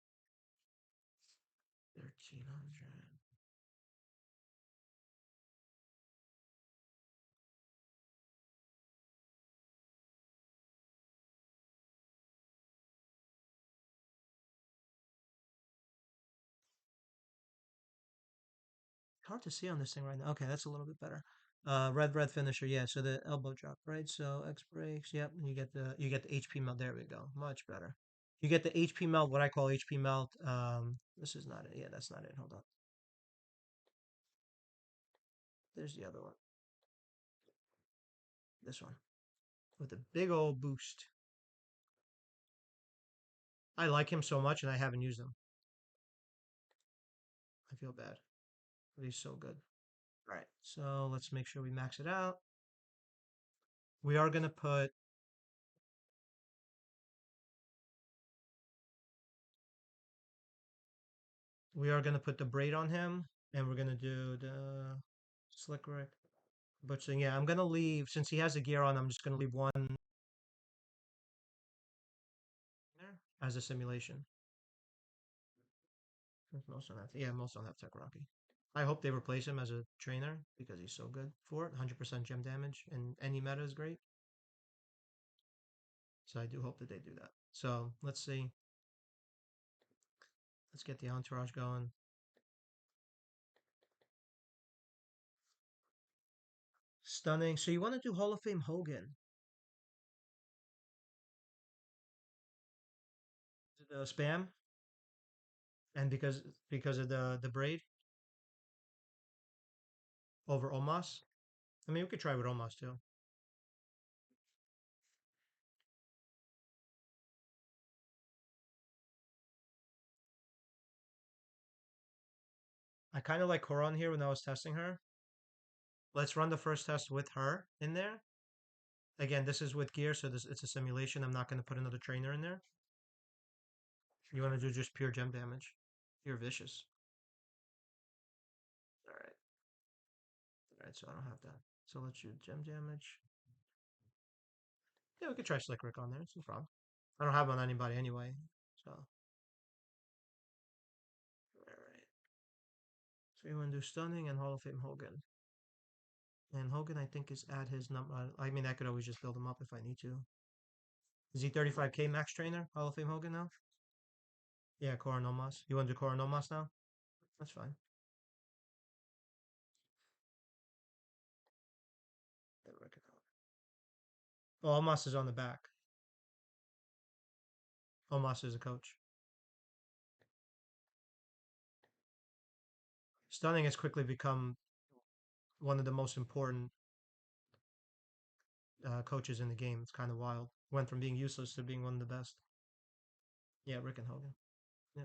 1300. Hard to see on this thing right now. Okay, that's a little bit better. Red finisher. Yeah, so the elbow drop, right? So X breaks. Yep, you get the HP melt. There we go. Much better. You get the HP melt. What I call HP melt. This is not it. Yeah, that's not it. Hold on. There's the other one. This one with a big old boost. I like him so much, and I haven't used him. I feel bad, but he's so good. All right, so let's make sure we max it out. We are gonna put the braid on him, and we're gonna do the slick Rick. But so, yeah, I'm gonna leave since he has the gear on. I'm just gonna leave one there as a simulation. Most don't have, yeah, most don't have Tech Rocky. I hope they replace him as a trainer because he's so good for it. 100% gem damage and any meta is great. So I do hope that they do that. So let's see. Let's get the entourage going. Stunning. So you want to do Hall of Fame Hogan? The spam, and because of the braid over Omos. I mean, we could try with Omos too. I kind of like Coron here when I was testing her. Let's run the first test with her in there. Again, this is with gear, so this it's a simulation. I'm not going to put another trainer in there. You want to do just pure gem damage. You're vicious. All right. All right, so I don't have that. So let's do gem damage. Yeah, we could try Slick Rick on there. It's no problem. I don't have on anybody anyway. So, all right. So you want to do Stunning and Hall of Fame Hogan. And Hogan, I think, is at his number. I mean, I could always just build him up if I need to. Is he 35k max trainer? Hall of Fame Hogan now? Yeah, Coronomas. You want to do Coronomas now? That's fine. Oh, Almas is on the back. Almas is a coach. Stunning has quickly become one of the most important coaches in the game. It's kind of wild. Went from being useless to being one of the best. Yeah, Rick and Hogan. Yeah,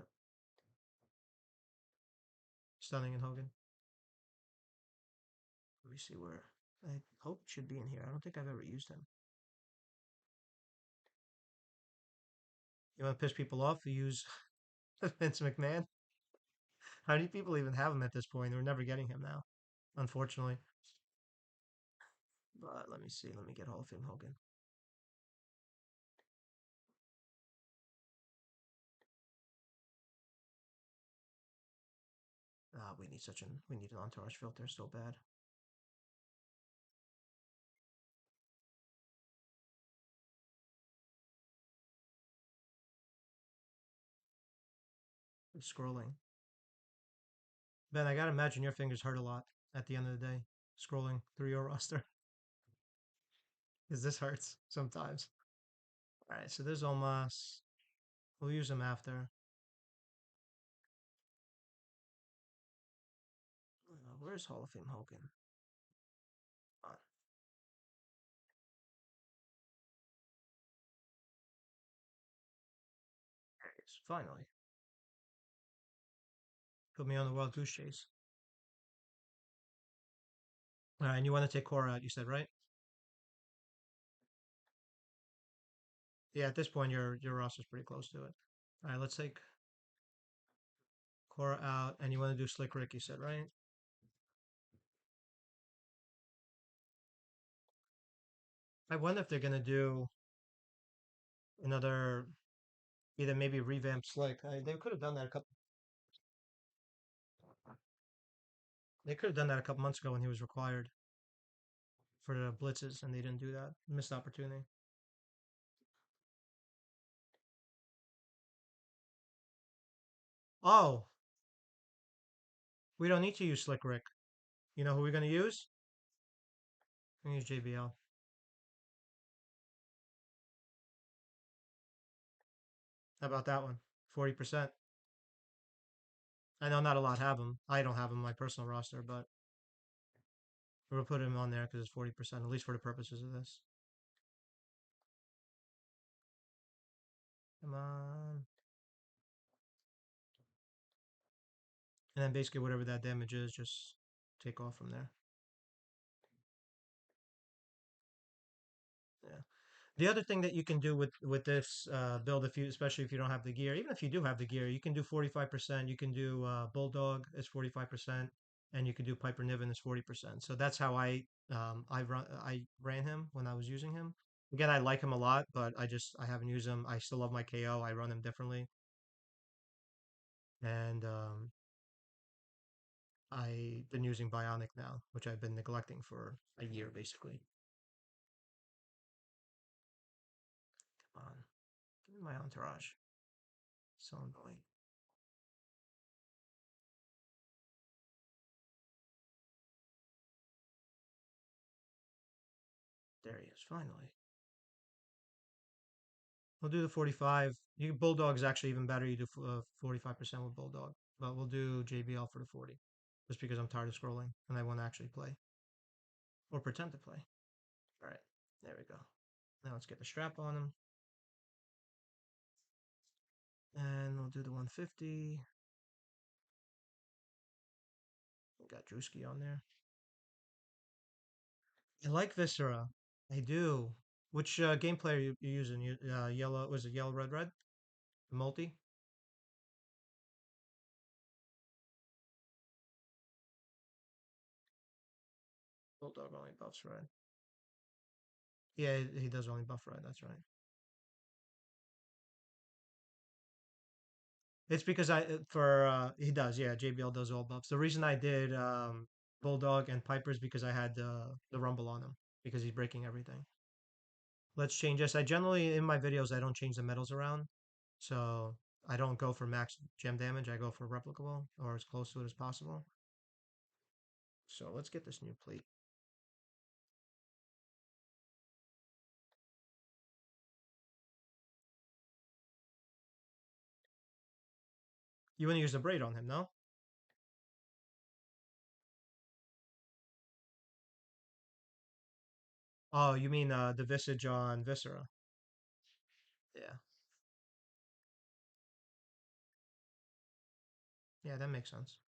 Stunning and Hogan. Let me see where. I hope it should be in here. I don't think I've ever used him. You want to piss people off? You use Vince McMahon. How many people even have him at this point? We're never getting him now, unfortunately. But let me see. Let me get Hall of Fame Hogan. Ah, we need an entourage filter so bad. I'm scrolling. Ben, I gotta imagine your fingers hurt a lot at the end of the day, scrolling through your roster. Because this hurts sometimes. All right, so there's Almas. We'll use him after. Where's Hall of Fame Hogan? On. There he is. Finally. Put me on the Wild Goose Chase. All right, and you want to take Cora out, you said, right? Yeah, at this point, your roster's pretty close to it. All right, let's take Cora out, and you want to do Slick Rick, you said, right? I wonder if they're gonna do. another either maybe revamp Slick. They could have done that a couple. They could have done that a couple months ago when he was required for the blitzes, and they didn't do that. Missed opportunity. Oh, we don't need to use Slick Rick. You know who we're gonna use? We're gonna use JBL. How about that one? 40%. I know not a lot have him. I don't have him on my personal roster, but we'll put him on there because it's 40%, at least for the purposes of this. Come on. And then basically whatever that damage is, just take off from there. Yeah. The other thing that you can do with this build, if you especially if you don't have the gear, even if you do have the gear, you can do 45%. You can do Bulldog as 45%, and you can do Piper Niven as 40%. So that's how I ran him when I was using him. Again, I like him a lot, but I haven't used him. I still love my KO. I run him differently, and I've been using Bionic now, which I've been neglecting for a year basically. Come on, give me my entourage. So annoying. There he is, finally. We'll do the 45. You Bulldog's actually even better. You do 45% with Bulldog, but we'll do JBL for the 40, just because I'm tired of scrolling and I want to actually play or pretend to play. All right, there we go. Now let's get the strap on him, and we'll do the 150. We got Drewski on there. I like Viscera. I do. Which gameplay are you using? Yellow, was it yellow, red, red? The multi? Bulldog only buffs red. Yeah, he does only buff red. That's right. It's because for he does, yeah. JBL does all buffs. The reason I did Bulldog and Piper is because I had the Rumble on him because he's breaking everything. Let's change this. I generally in my videos I don't change the metals around, so I don't go for max gem damage. I go for replicable or as close to it as possible. So let's get this new plate. You want to use the braid on him, no? Oh, you mean the visage on Viscera? Yeah, yeah, that makes sense.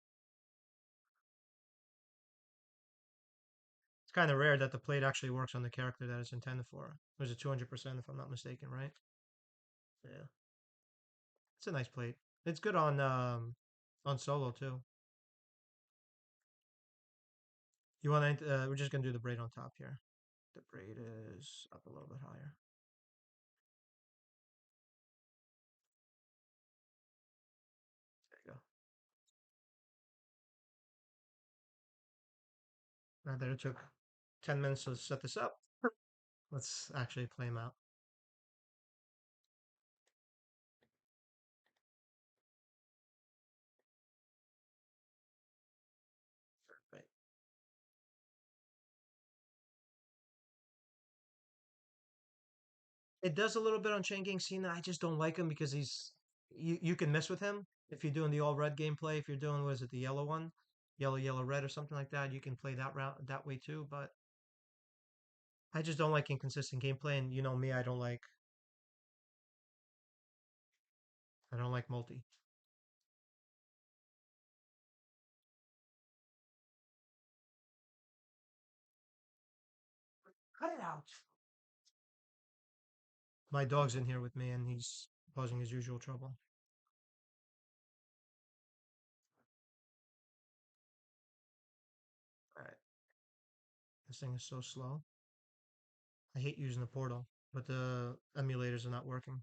It's kind of rare that the plate actually works on the character that it's intended for. Was it 200% if I'm not mistaken, right? Yeah, it's a nice plate. It's good on solo too. You want to? We're just gonna do the braid on top here. The braid is up a little bit higher. There you go. Now that it took 10 minutes to set this up, let's actually play them out. Right. It does a little bit on Chain Gang Cena. I just don't like him because you can mess with him if you're doing the all red gameplay. If you're doing was it the yellow one, yellow yellow red or something like that, you can play that route that way too. But I just don't like inconsistent gameplay, and you know me, I don't like multi. Cut it out. My dog's in here with me, and he's causing his usual trouble. All right, this thing is so slow. I hate using the portal. but the emulators are not working.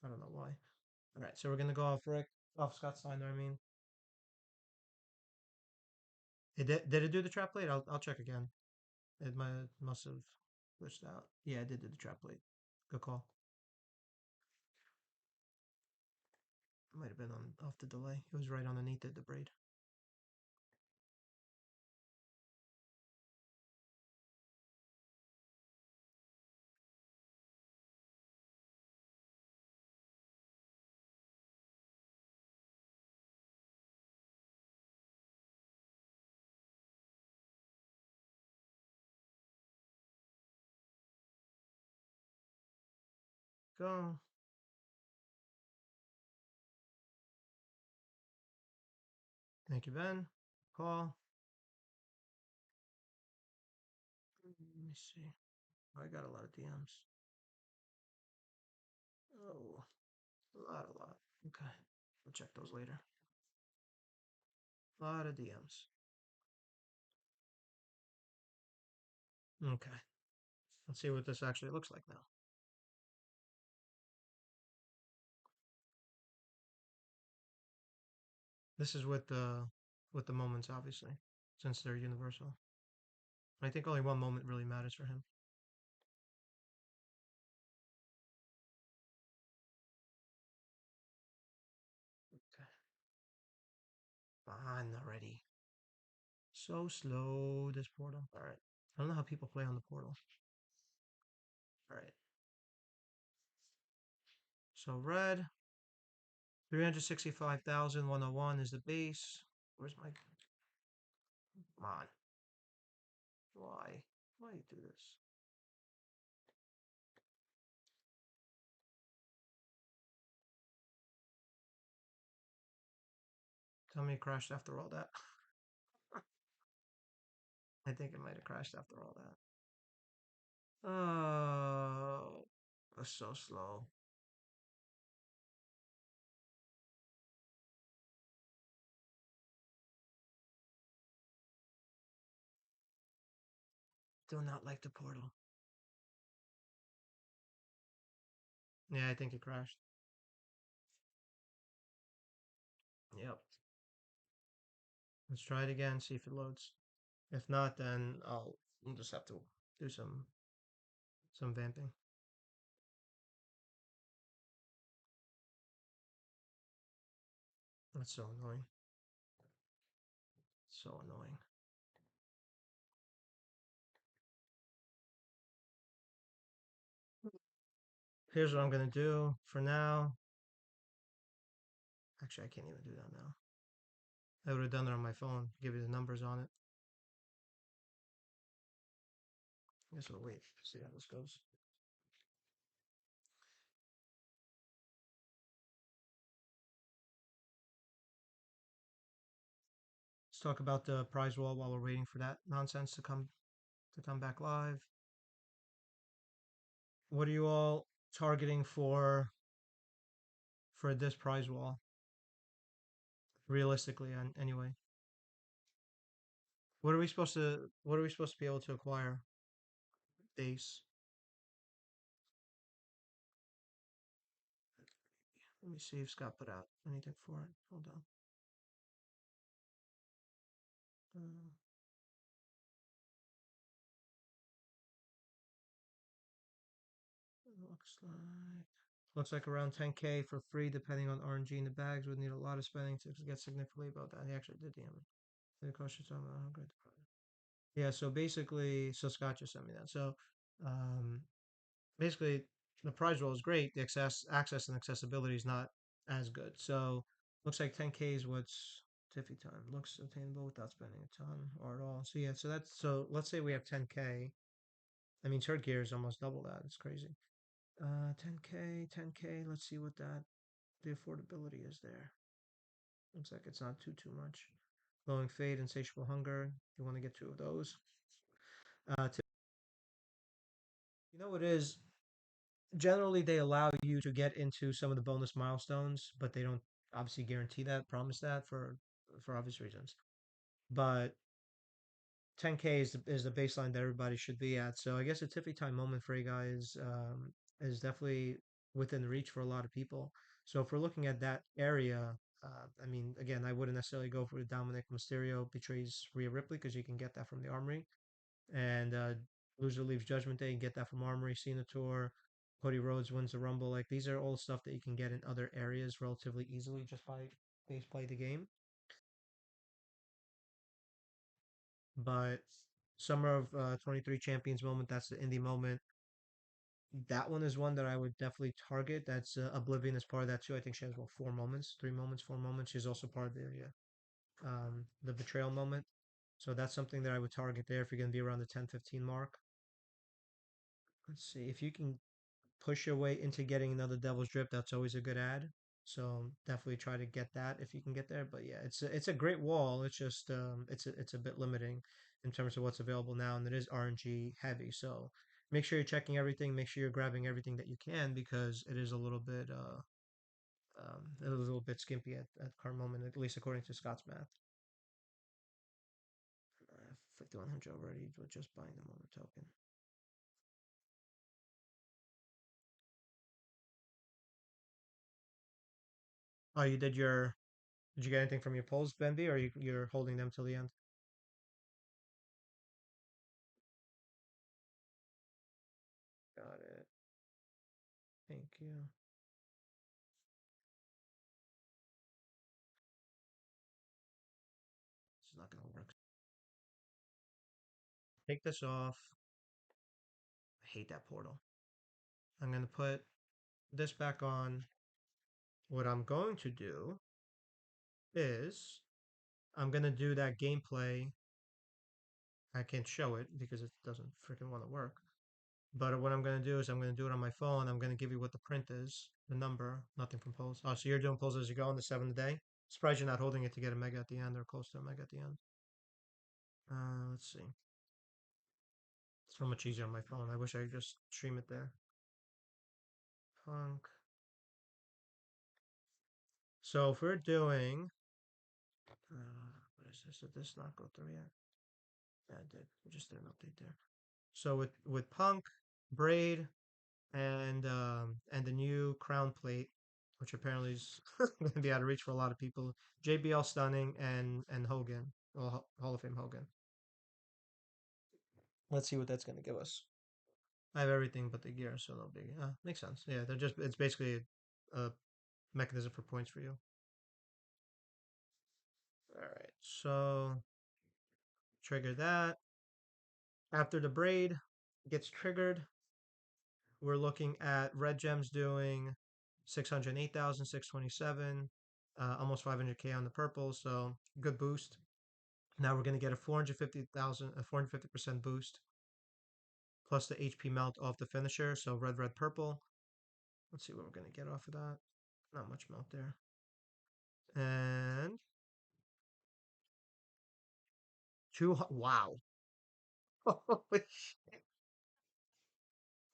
I don't know why. All right, so we're gonna go off Rick, off Scott Steiner. I mean, did it do the trap plate? I'll check again. It must have glitched out. Yeah, it did do the trap plate. Good call. Might have been on off the delay. It was right underneath it, the braid. Go. Thank you, Ben. Call. Let me see. I got a lot of DMs. Oh, a lot. Okay. We'll check those later. A lot of DMs. Okay. Let's see what this actually looks like now. This is with the moments, obviously, since they're universal. I think only one moment really matters for him. Okay. On already. So slow, this portal. All right. I don't know how people play on the portal. All right. So red, 365,101 is the base. Where's my... Come on. Why? Why you do this? Tell me it crashed after all that. I think it might have crashed after all that. Oh, that's so slow. Do not like the portal. Yeah, I think it crashed. Yep. Let's try it again, see if it loads. If not, then I'll just have to do some vamping. That's so annoying. So annoying. Here's what I'm gonna do for now. Actually, I can't even do that now. I would have done it on my phone. Give you the numbers on it. I guess we'll wait. See how this goes. Let's talk about the prize wall while we're waiting for that nonsense to come back live. What are you all targeting for this prize wall? Realistically, and anyway, what are we supposed to be able to acquire? Base. Let me see if Scott put out anything for it. Hold on. Uh, looks like around 10K for free, depending on RNG in the bags. Would need a lot of spending to get significantly about that. He actually did DM it. The cost you talking about. Good. Yeah. So basically, so Scott just sent me that. So, um, basically, the prize roll is great. The access and accessibility is not as good. So, looks like 10K is what's Tiffy time. Looks attainable without spending a ton or at all. So yeah. So that's so. Let's say we have 10K. I mean, third gear is almost double that. It's crazy. 10K, 10K. Let's see what the affordability is there. Looks like it's not too much. Glowing Fade, Insatiable Hunger. You want to get two of those. You know what it is? Generally, they allow you to get into some of the bonus milestones, but they don't obviously guarantee that, promise that for obvious reasons. But 10K is the baseline that everybody should be at. So I guess a tippy time moment for you guys is definitely within reach for a lot of people. So if we're looking at that area, I mean, again, I wouldn't necessarily go for the Dominic Mysterio betrays Rhea Ripley because you can get that from the Armory, and loser leaves Judgment Day and get that from Armory. Cena Tour, Cody Rhodes wins the Rumble. Like these are all stuff that you can get in other areas relatively easily just by base play the game. But Summer of 23 Champions moment, that's the indie moment. That one is one that I would definitely target. That's Oblivion is part of that too. I think she has what 4 moments, 3 moments, 4 moments. She's also part of the betrayal moment. So that's something that I would target there if you're going to be around the 10-15 mark. Let's see if you can push your way into getting another Devil's Drip. That's always a good ad. So definitely try to get that if you can get there. But yeah, it's a great wall. It's just it's a bit limiting in terms of what's available now, and it is RNG heavy. So make sure you're checking everything. Make sure you're grabbing everything that you can because it is a little bit skimpy at current moment, at least according to Scott's math. 5100 already with just buying the moment token. Oh, did you get anything from your polls, Benby, or you're holding them till the end? Got it. Thank you. It's not gonna work. Take this off. I hate that portal. I'm gonna put this back on. What I'm going to do is I'm gonna do that gameplay. I can't show it because it doesn't freaking want to work. But what I'm gonna do is I'm gonna do it on my phone. I'm gonna give you what the print is, the number, nothing from polls. Oh, so you're doing polls as you go on the 7 a day. Surprised you're not holding it to get a mega at the end or close to a mega at the end. Let's see. It's so much easier on my phone. I wish I could just stream it there. Punk. So if we're doing, what is this? Did this not go through yet? Yeah, it did. We just did an update there. So with Punk, Braid, and the new crown plate, which apparently is going to be out of reach for a lot of people. JBL Stunning and Hogan, well, Hall of Fame Hogan. Let's see what that's going to give us. I have everything but the gear, so no big. Makes sense. Yeah, it's basically a mechanism for points for you. All right, so trigger that. After the braid gets triggered, we're looking at red gems doing 608,627, almost 500k on the purple, so good boost. Now we're going to get a 450% boost plus the HP melt off the finisher, so red, red, purple. Let's see what we're going to get off of that. Not much melt there. And wow.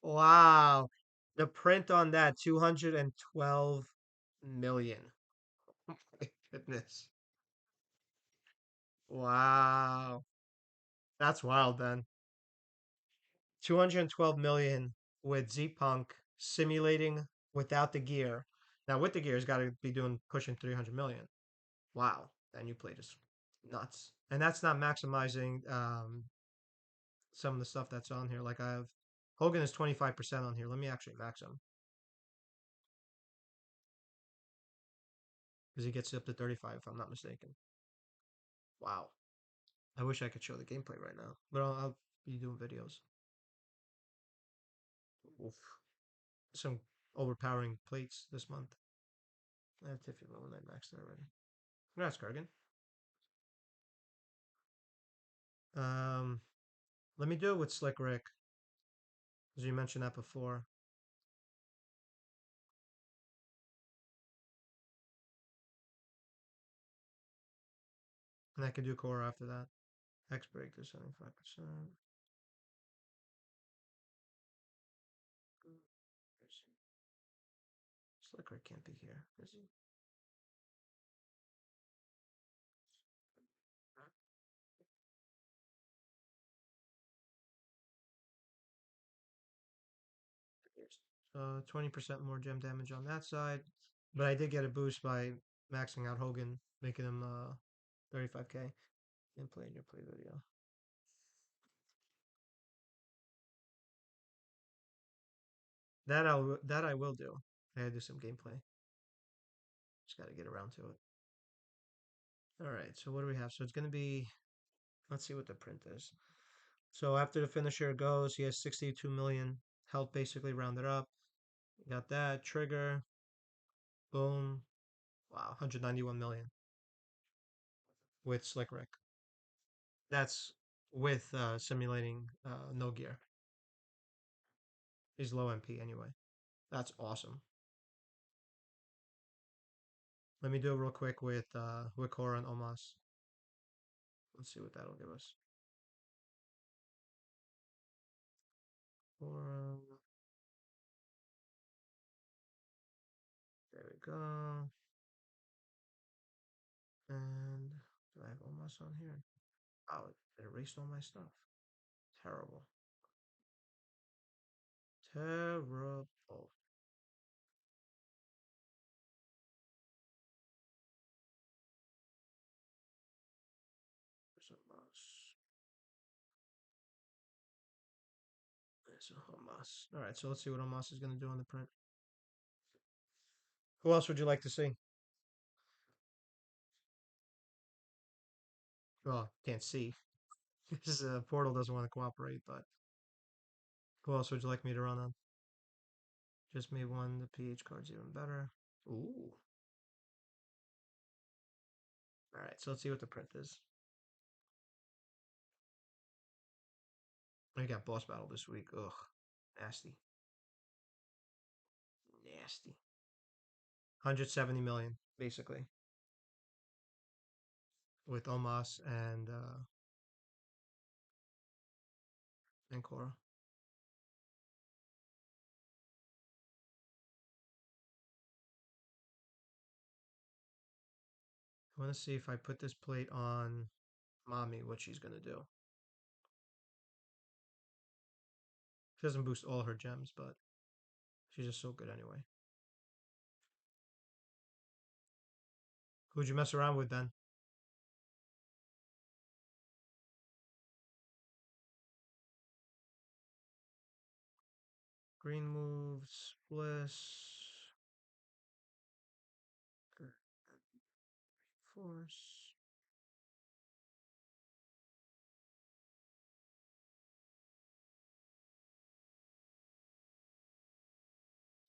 Wow. The print on that 212 million. Oh my goodness. Wow. That's wild, then. 212 million with Z Punk simulating without the gear. Now with the gear, it's got to be doing pushing 300 million. Wow, that new plate is nuts. And that's not maximizing some of the stuff that's on here. Like I have Hogan is 25% on here. Let me actually max him because he gets up to 35 if I'm not mistaken. Wow. I wish I could show the gameplay right now, but I'll be doing videos. Oof. Some overpowering plates this month. I have Tiffy when I maxed it already. Congrats, Kargan. Um, Let me do it with Slick Rick, as you mentioned that before. And I could do core after that. X break to 75%. Slick Rick can't be here, is he? So 20% more gem damage on that side. But I did get a boost by maxing out Hogan, making him 35k in play in your play video. That I will do. I gotta do some gameplay. Just gotta get around to it. All right. So what do we have? So it's gonna be. Let's see what the print is. So after the finisher goes, he has 62 million health, basically rounded up. Got that trigger. Boom. Wow, 191 million with Slick Rick. That's with simulating no gear. He's low MP anyway. That's awesome. Let me do it real quick with Korra and Omas. Let's see what that'll give us. Korra. There we go. And do I have Omas on here? Oh, it erased all my stuff. Terrible. Terrible. There's Omas. There's Omas. All right, so let's see what Omas is going to do on the print. Who else would you like to see? Well, can't see. This portal doesn't want to cooperate, but who else would you like me to run on? Just me one. The PH card's even better. Ooh. All right, so let's see what the print is. I got boss battle this week. Ugh, nasty, nasty. 170 million basically with Omas and Korra. I want to see if I put this plate on Mommy, what she's gonna do. She doesn't boost all her gems, but she's just so good anyway. Who'd you mess around with then? Green moves, Bliss, Force.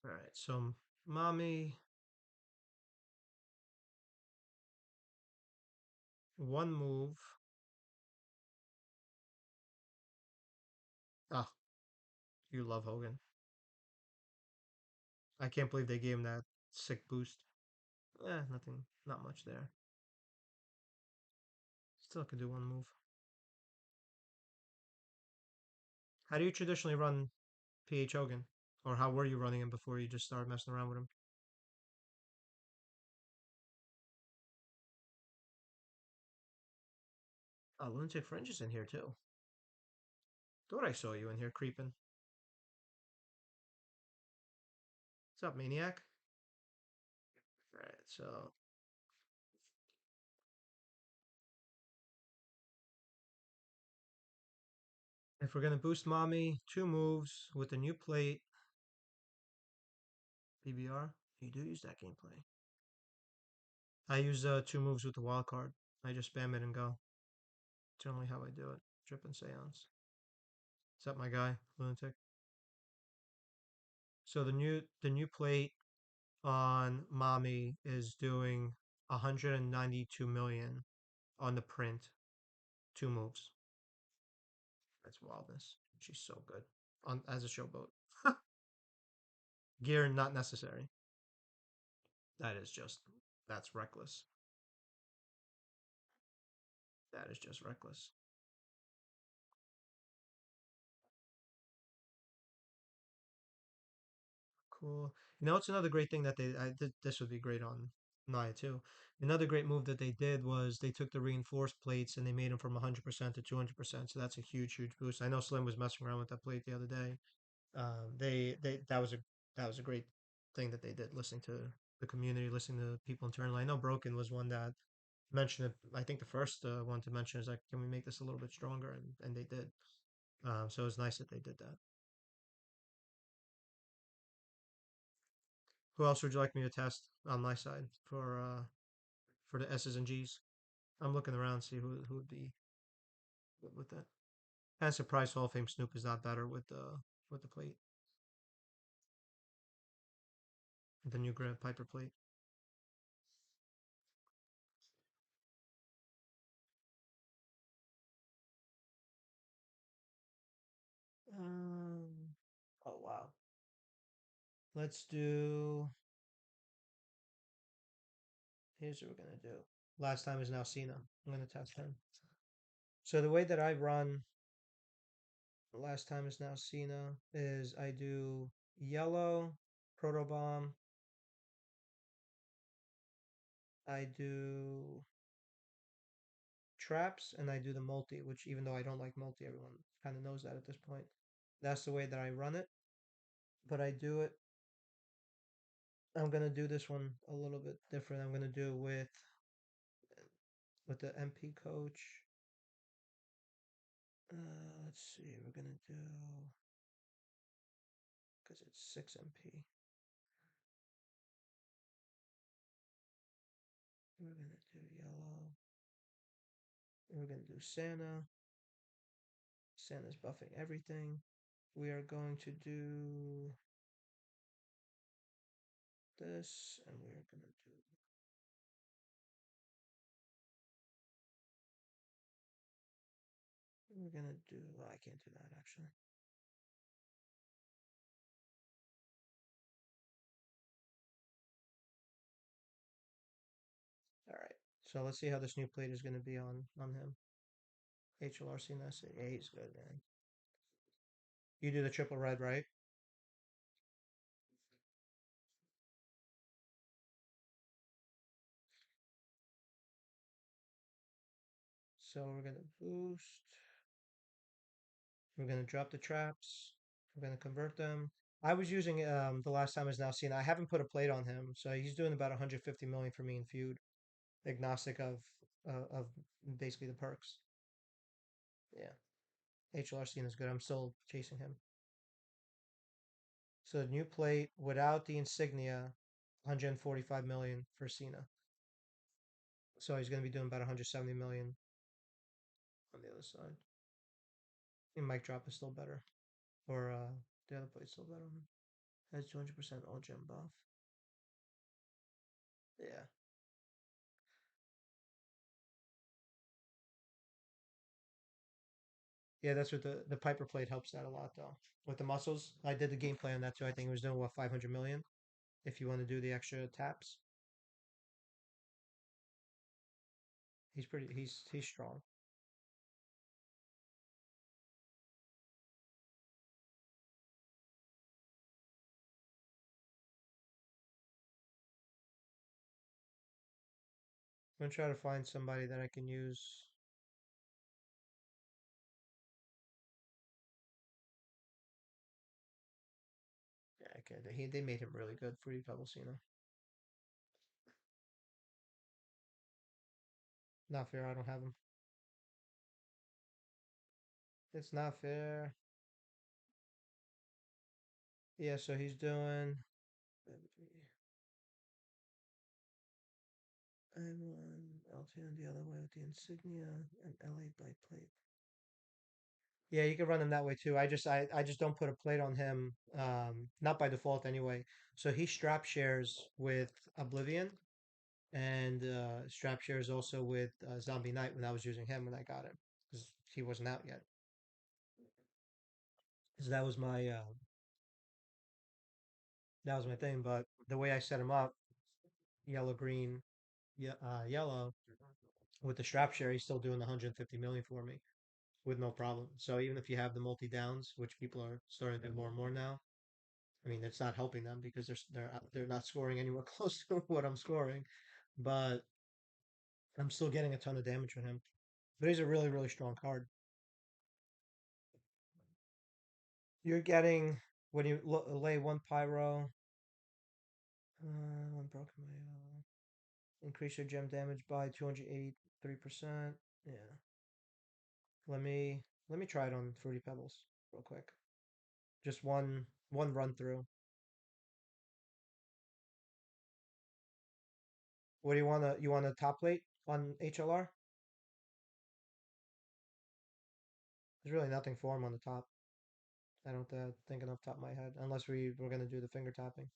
All right, so Mommy, one move. Ah, you love Hogan. I can't believe they gave him that sick boost. Nothing, not much there. Still could do one move. How do you traditionally run PH Hogan? Or how were you running him before you just started messing around with him? Oh, Lunatic Fringe is in here too. Thought I saw you in here creeping. What's up, Maniac? Alright, so if we're gonna boost Mommy, two moves with the new plate, PBR, you do use that gameplay. I use two moves with the wild card. I just spam it and go. Generally how I do it. Trip and Seance. What's up, my guy, Lunatic? So the new plate on Mommy is doing 192 million on the print. Two moves. That's wildness. She's so good on as a showboat. Gear not necessary. That is just that's reckless. That is just reckless. Cool. You know, it's another great thing that they. I did. This would be great on Naya too. Another great move that they did was they took the reinforced plates and they made them from 100% to 200%. So that's a huge, huge boost. I know Slim was messing around with that plate the other day. They that was a That was a great thing that they did, listening to the community, listening to people internally. I know Broken was one that mentioned it. I think the first one to mention is like, can we make this a little bit stronger? And they did. So it was nice that they did that. Who else would you like me to test on my side for the S's and G's? I'm looking around to see who would be good with that. And surprise Hall of Fame Snoop is not better with the plate, the new Grant Piper plate. Um, oh wow. Let's do. Here's what we're gonna do. Last time is now Cena. I'm gonna test him. So the way that I run last time is now Cena is I do yellow, proto bomb. I do traps, and I do the multi, which even though I don't like multi, everyone kind of knows that at this point. That's the way that I run it. But I do it. I'm gonna do this one a little bit different. I'm gonna do it with the MP coach. Let's see. We're gonna do because it's 6 MP. We're gonna do yellow. We're gonna do Santa. Santa's buffing everything. We are going to do this, and we're gonna do. We're gonna do. Well, I can't do that actually. All right. So let's see how this new plate is gonna be on him. HLRC Nessa. Yeah, he's good, man. You do the triple red, right? So we're gonna boost. We're gonna drop the traps. We're gonna convert them. I was using the last time is now seen. I haven't put a plate on him, so he's doing about 150 million for me in feud, agnostic of basically the perks. Yeah, HLR scene is good. I'm still chasing him. So the new plate without the insignia, 145 million for Cena. So he's going to be doing about 170 million on the other side. And mic drop is still better, or the other plate's still better. Has 200% all gem buff. Yeah. Yeah, that's what the Piper plate helps that a lot though. With the muscles, I did the gameplay on that too. I think it was doing what 500 million if you want to do the extra taps. He's strong. I'm gonna try to find somebody that I can use. Yeah, okay. They made him really good for you, Cena. Not fair. I don't have him. It's not fair. Yeah, so he's doing. I'm on L2 the other way with the insignia and LA by plate. Yeah, you can run him that way too. I just don't put a plate on him, not by default anyway. So he strap shares with Oblivion and strap shares also with Zombie Knight when I was using him when I got him because he wasn't out yet. So that was my thing. But the way I set him up, yellow green, yeah, yellow with the strap share, he's still doing the 150 million for me with no problem. So even if you have the multi downs, which people are starting to do more and more now, I mean, it's not helping them because they're not scoring anywhere close to what I'm scoring, but I'm still getting a ton of damage from him. But he's a really strong card. You're getting When you lay one pyro, one broken increase your gem damage by 283%. Yeah. Let me try it on Fruity Pebbles real quick. Just one run through. What do you want a top plate on HLR? There's really nothing for him on the top. I don't think off the top of my head, unless we're gonna do the finger tapping.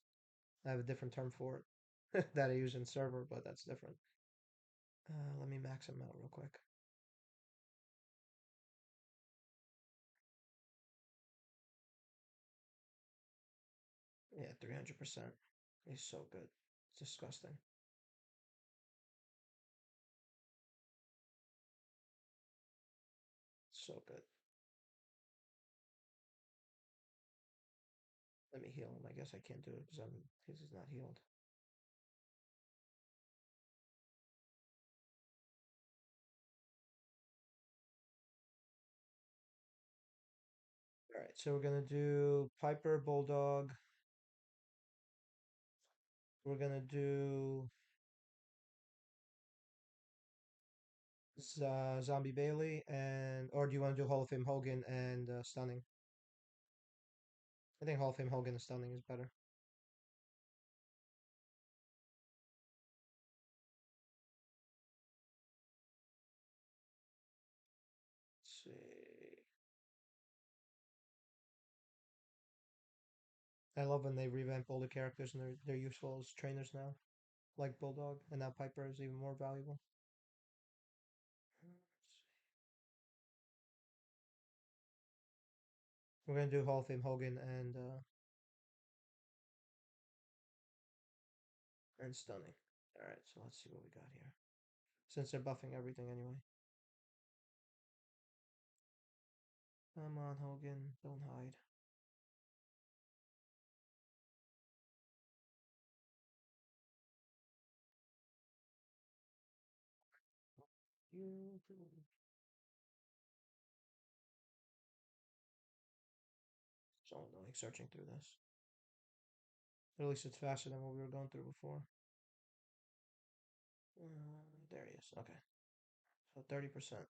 I have a different term for it that I use in server, but that's different. Let me max him out real quick. Yeah, 300%. He's so good. It's disgusting. So good. Let me heal him. I guess I can't do it because he's not healed. All right, so we're gonna do Piper Bulldog. We're gonna do Zombie Bailey, and or do you want to do Hall of Fame Hogan and Stunning? I think Hall of Fame Hogan and Stunning is better. Let's see. I love when they revamp all the characters and they're useful as trainers now, like Bulldog, and now Piper is even more valuable. We're gonna do Hall of Fame Hogan and Stunning. All right, so let's see what we got here. Since they're buffing everything anyway. Come on, Hogan, don't hide. You. So annoying searching through this. At least it's faster than what we were going through before. There he is. Okay. So 30%.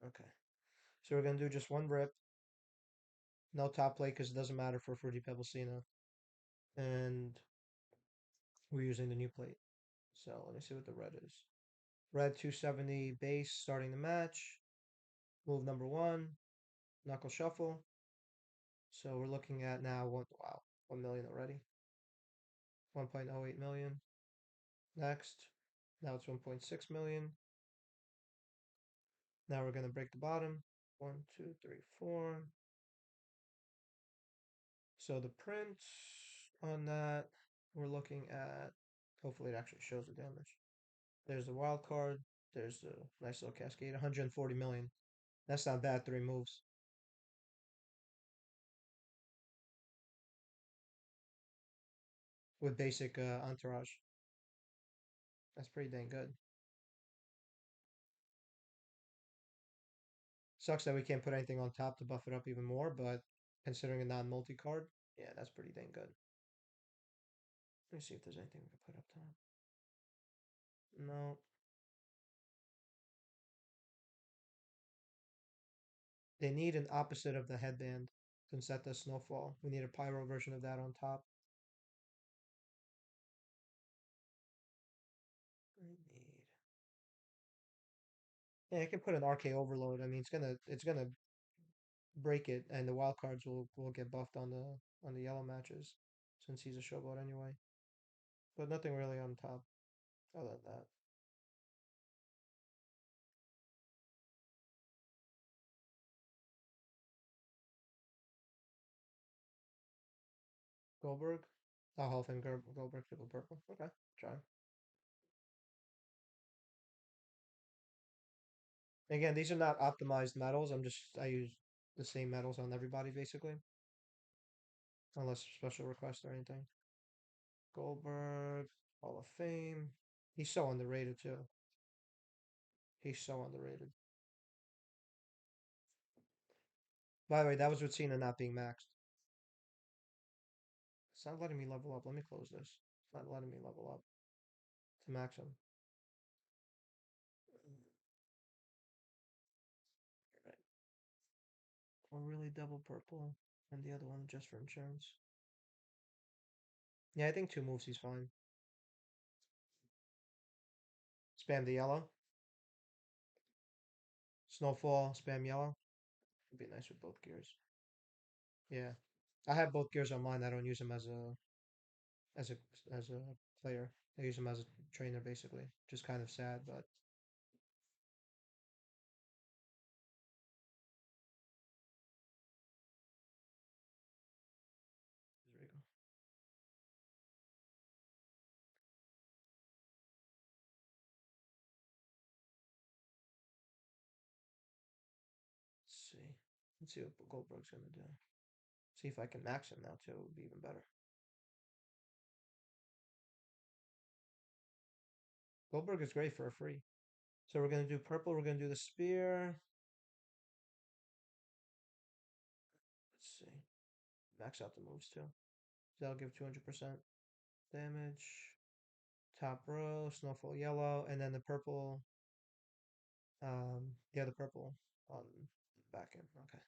Okay. So we're gonna do just one rip. No top plate because it doesn't matter for Fruity Pebble Cena. And we're using the new plate. So let me see what the red is. Red 270 base starting the match. Move number one. Knuckle shuffle. So we're looking at now wow, 1 million already. 1.08 million. Next. Now it's 1.6 million. Now we're gonna break the bottom. One, two, three, four. So the print on that, we're looking at, hopefully it actually shows the damage. There's the wild card. There's the nice little cascade, 140 million. That's not bad, three moves. With basic entourage. That's pretty dang good. Sucks that we can't put anything on top to buff it up even more, but considering a non-multi card, yeah, that's pretty dang good. Let me see if there's anything we can put up top. No. They need an opposite of the headband since that does snowfall. We need a pyro version of that on top. I need. Yeah, I can put an RK overload. I mean, it's gonna break it, and the wild cards will get buffed on the yellow matches since he's a showboat anyway. But nothing really on top other than that. Goldberg, Hall of Fame Goldberg triple purple. Okay, try. Again, these are not optimized metals. I use the same metals on everybody basically, unless special request or anything. Goldberg, Hall of Fame. He's so underrated too. He's so underrated. By the way, that was with Cena not being maxed. It's not letting me level up. Let me close this. It's not letting me level up to max him. Right. Or really double purple, and the other one just for insurance. Yeah, I think two moves he's fine. Spam the yellow. Snowfall, spam yellow. Would be nice with both gears. Yeah. I have both gears on mine. I don't use them as a as a player. I use them as a trainer basically. Just kind of sad, but there we go. Let's see. Let's see what Goldberg's gonna do. See if I can max him now too. It would be even better. Goldberg is great for a free. So we're gonna do purple. We're gonna do the spear. Let's see. Max out the moves too. That'll give 200% damage. Top row, snowfall yellow, and then the purple. Yeah, the purple on the back end. Okay.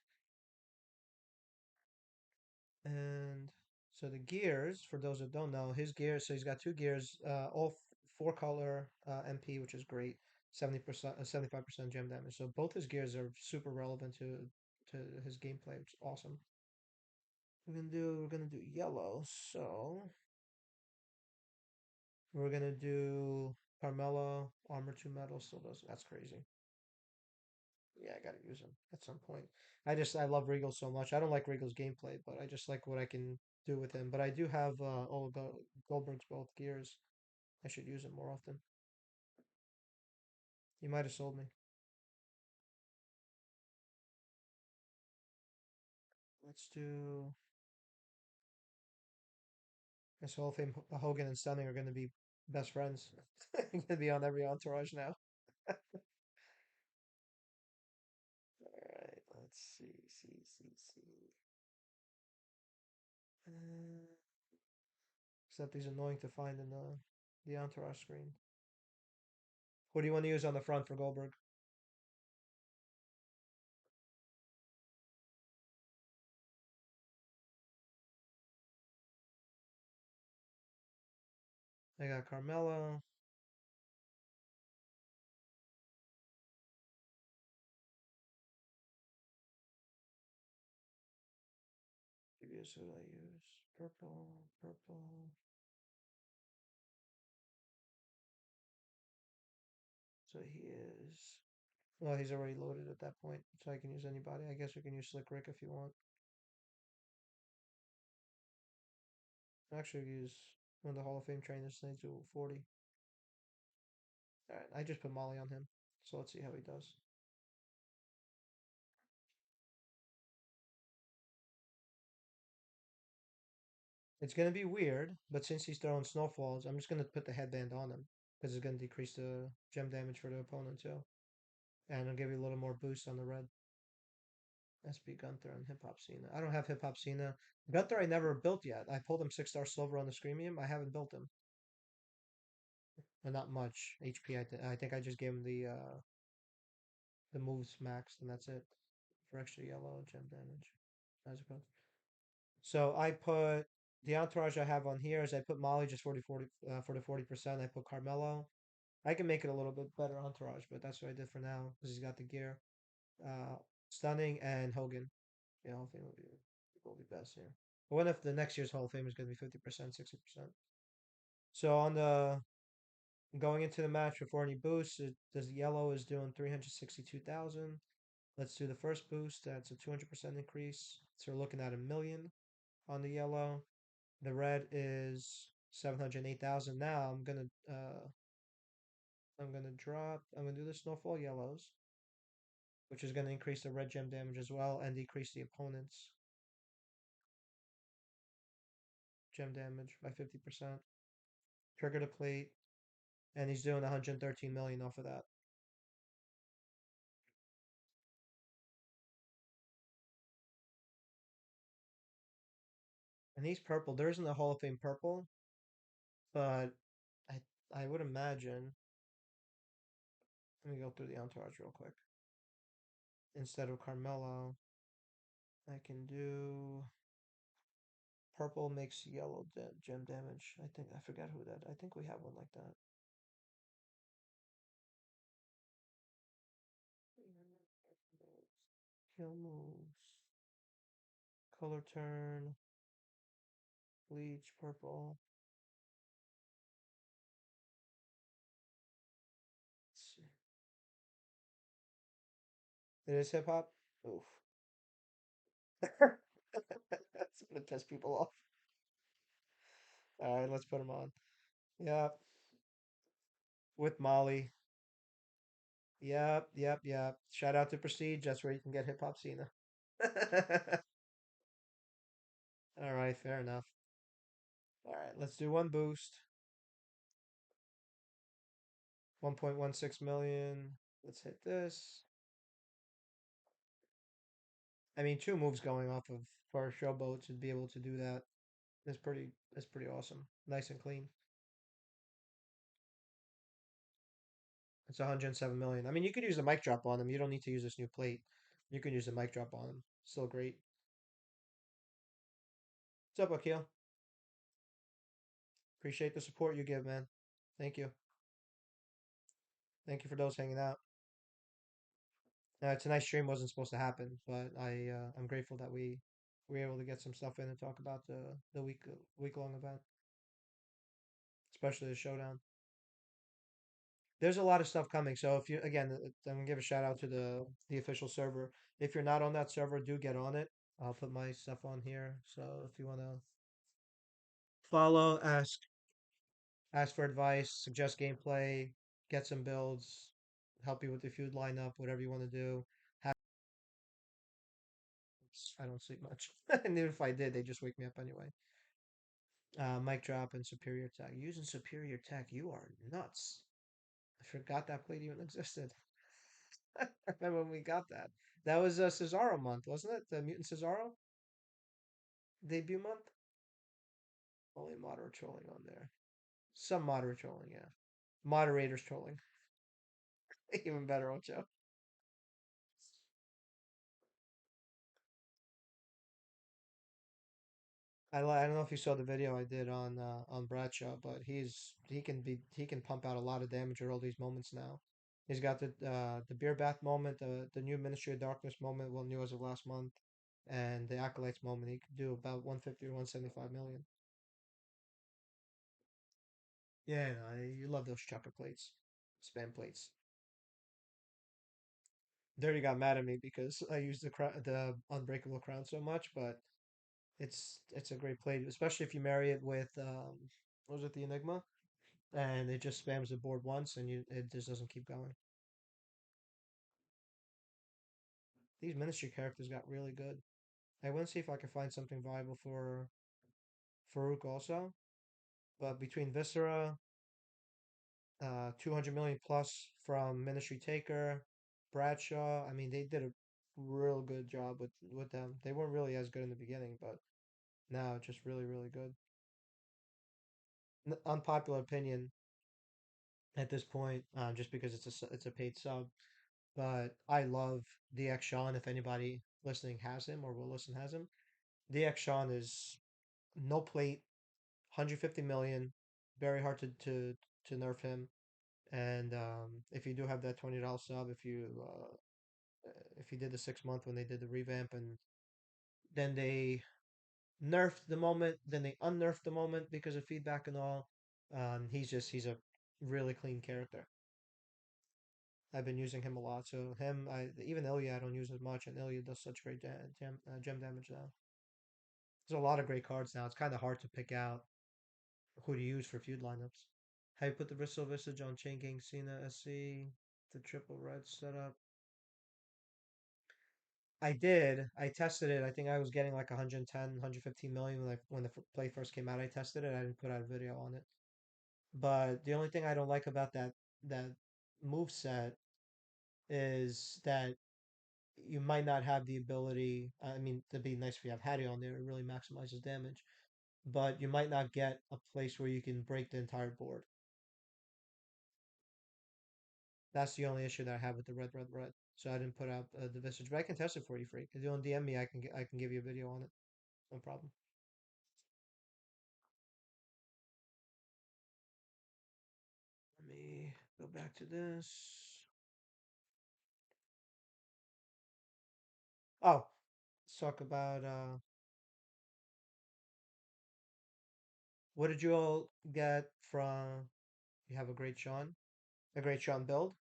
And so the gears, for those that don't know, his gears. So he's got two gears, all four color MP, which is great. 70%, 75% gem damage. So both his gears are super relevant to his gameplay, which is awesome. We're gonna do yellow. So we're gonna do Carmelo armor two metal. Still does. That's crazy. Yeah, I gotta use him at some point. I love Regal so much. I don't like Regal's gameplay, but I just like what I can do with him. But I do have all of the Goldberg's both gears. I should use him more often. You might have sold me. Let's do this Hall of Fame. Hogan and Stunning are going to be best friends. Going to be on every entourage now. All right, let's see. Uh, Except he's annoying to find in the entourage screen. What do you want to use on the front for Goldberg? I got Carmelo. Previous who I use? Purple. So he is. Well, he's already loaded at that point, so I can use anybody. I guess we can use Slick Rick if you want. Actually, use one of the Hall of Fame trainers. They do 40. All right, I just put Molly on him, so let's see how he does. It's gonna be weird, but since he's throwing snowfalls, I'm just gonna put the headband on him because it's gonna decrease the gem damage for the opponent too, and it'll give you a little more boost on the red. SB Gunther and Hip Hop Cena. I don't have Hip Hop Cena. Gunther I never built yet. I pulled him 6-star silver on the Screamium. I haven't built him. Well, not much HP. I think I just gave him the moves maxed, and that's it for extra yellow gem damage. As it goes. So I put the entourage I have on here is I put Molly just 40 for the 40%. I put Carmelo. I can make it a little bit better entourage, but that's what I did for now because he's got the gear. Uh, Stunning and Hogan. Yeah, Hall of Fame will be best here. But what if the next year's Hall of Fame is going to be 50%, 60%? So on the going into the match before any boosts, does yellow is doing 362,000. Let's do the first boost. That's a 200% increase. So we're looking at 1 million on the yellow. The red is 708,000. Now I'm gonna drop. I'm gonna do the snowfall yellows, which is gonna increase the red gem damage as well and decrease the opponent's gem damage by 50%. Trigger the plate, and he's doing 113 million off of that. And he's purple. There isn't a Hall of Fame purple, but I I would imagine. Let me go through the entourage real quick. Instead of Carmelo, I can do purple makes yellow gem damage. I think I forget who that. I think we have one like that. Kill moves, color turn, bleach, purple. Let's see. It is hip hop. Oof. That's gonna piss people off. All right, let's put him on. Yep, with Molly. Yep. Shout out to Prestige. That's where you can get hip hop Cena. All right, fair enough. All right, let's do one boost. 1.16 million. Let's hit this. I mean, two moves going off of for a showboat to be able to do that is pretty awesome. Nice and clean. It's 107 million. I mean, you could use the mic drop on them. You don't need to use this new plate. You can use the mic drop on them. Still great. What's up, Akil? Appreciate the support you give, man. Thank you. Thank you for those hanging out. Tonight's stream wasn't supposed to happen, but I'm grateful that we were able to get some stuff in and talk about the week long event, especially the showdown. There's a lot of stuff coming. So if you again, I'm gonna give a shout out to the official server. If you're not on that server, do get on it. I'll put my stuff on here. So if you wanna follow, ask for advice, suggest gameplay, get some builds, help you with the feud lineup, whatever you want to do. Have, I don't sleep much, and even if I did, they just wake me up anyway. Mic drop and superior tech. Using superior tech, you are nuts. I forgot that plate even existed. I remember when we got that. That was Cesaro month, wasn't it? The Mutant Cesaro debut month. Only moderate trolling on there. Some moderate trolling, yeah. Moderators trolling. Even better, Ocho. I don't know if you saw the video I did on Bradshaw, but he can pump out a lot of damage at all these moments now. He's got the beer bath moment, the new Ministry of Darkness moment, well new as of last month, and the Acolytes moment. He could do about 150 or 175 million. Yeah, no, you love those chucker plates, spam plates. Dirty got mad at me because I used the Unbreakable Crown so much, but it's a great plate, especially if you marry it with what was it, the Enigma? And it just spams the board once and it just doesn't keep going. These ministry characters got really good. I want to see if I can find something viable for Farouk also. But between Viscera, 200 million plus from Ministry Taker, Bradshaw, I mean they did a real good job with them. They weren't really as good in the beginning, but now just really good. Unpopular opinion at this point, just because it's a paid sub. But I love DX Sean. If anybody listening has him or will listen has him, DX Sean is no plate, 150 million, very hard to nerf him. And if you do have that $20 sub, if you did the 6 month when they did the revamp and then they nerfed the moment, then they unnerfed the moment because of feedback and all. He's a really clean character. I've been using him a lot. So him, even Ilya I don't use as much, and Ilya does such great gem damage now. There's a lot of great cards now. It's kind of hard to pick out who to use for feud lineups. How you put the Bristol Visage on Chain Gang Cena SC, the triple red setup. I did. I tested it. I think I was getting like 110, 115 million when the play first came out. I tested it. I didn't put out a video on it. But the only thing I don't like about that move set is that you might not have the ability. I mean, it'd be nice if you have Hattie on there. It really maximizes damage. but you might not get a place where you can break the entire board. That's the only issue that I have with the red. So I didn't put out the Visage, but I can test it for you free. If you don't DM me, I can give you a video on it. No problem. Let me go back to this. Oh, let's talk about what did you all get from? You have a great Sean build.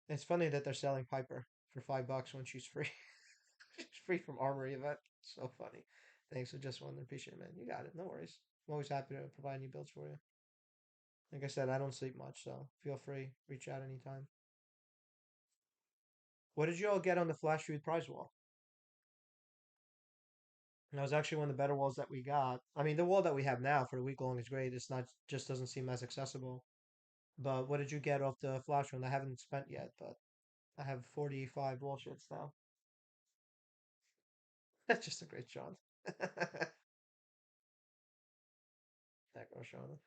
It's funny that they're selling Piper for $5 when she's free. She's free from Armory event. So funny. Thanks. I just wanted to appreciate it, man. You got it. No worries. I'm always happy to provide new builds for you. Like I said, I don't sleep much, so feel free. Reach out anytime. What did you all get on the Flash Food prize wall? And that was actually one of the better walls that we got. I mean, the wall that we have now for the week long is great. It's not just doesn't seem as accessible. But what did you get off the Flash one? I haven't spent yet, but I have 45 wall shits now. That's just a great shot. Acro Sean.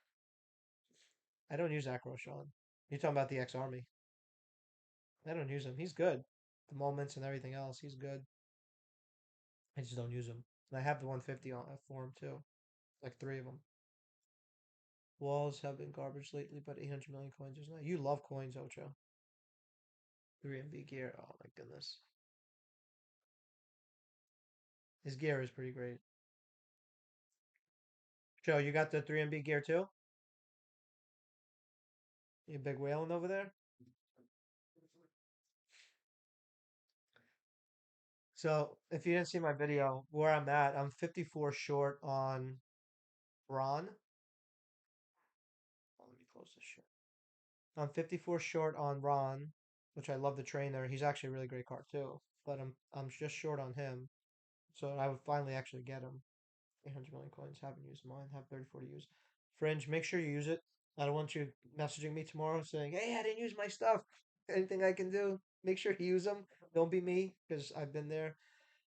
I don't use Acro Sean. You're talking about the X Army. I don't use him. He's good. The moments and everything else, he's good. I just don't use him. And I have the 150 on for him too. Like three of them. Walls have been garbage lately, but 800 million coins is not. You love coins, Ocho. 3MB gear. Oh my goodness. His gear is pretty great. Joe, you got the 3MB gear too? You big whaling over there? So, if you didn't see my video, where I'm at, I'm 54 short on Ron. Oh, let me close this shit. I'm 54 short on Ron, which I love the trainer. He's actually a really great card too, but I'm just short on him. So I would finally actually get him. 800 million coins. Haven't used mine. Have 34 to use. Fringe, make sure you use it. I don't want you messaging me tomorrow saying, "Hey, I didn't use my stuff. Anything I can do?" Make sure you use them. Don't be me because I've been there.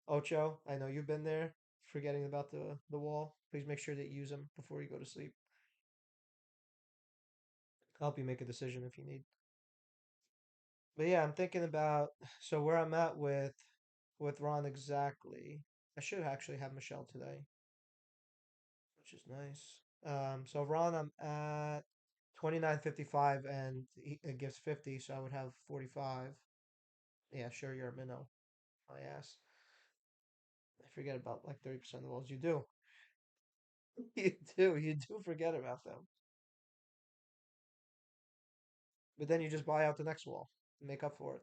Ocho, I know you've been there. Forgetting about the wall. Please make sure that you use them before you go to sleep. I'll help you make a decision if you need. But yeah, I'm thinking about so where I'm at with Ron exactly. I should actually have Michelle today, which is nice. So Ron, I'm at 29.55, and it gives 50, so I would have 45. Yeah, sure, you're a minnow. My ass. I forget about like 30% of the walls. You do. You do. You do forget about them. But then you just buy out the next wall and make up for it.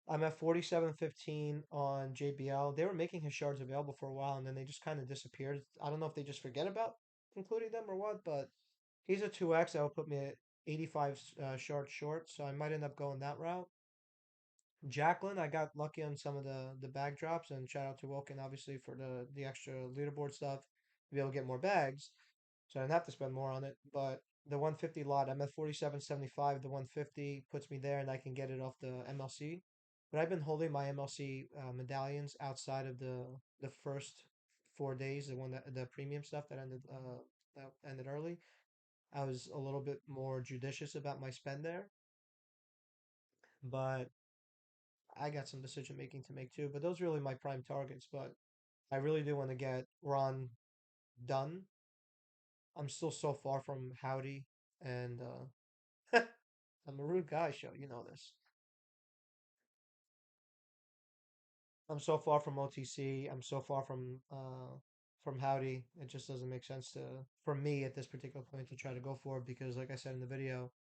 I'm at 47.15 on JBL. They were making his shards available for a while, and then they just kind of disappeared. I don't know if they just forget about including them or what, but he's a 2X. That would put me at 85 shards short, so I might end up going that route. Jacqueline, I got lucky on some of the bag drops, and shout out to Wilkin obviously for the extra leaderboard stuff to be able to get more bags, so I didn't have to spend more on it. But the 150 lot, I'm at 47.75. The 150 puts me there, and I can get it off the MLC. But I've been holding my MLC medallions outside of the first 4 days, the one that the premium stuff that ended early. I was a little bit more judicious about my spend there, but I got some decision making to make too, but those are really my prime targets. But I really do want to get Ron done. I'm still so far from Howdy, and I'm a rude guy, show you know this. I'm so far from OTC. I'm so far from Howdy. It just doesn't make sense to for me at this particular point to try to go for it because, like I said in the video,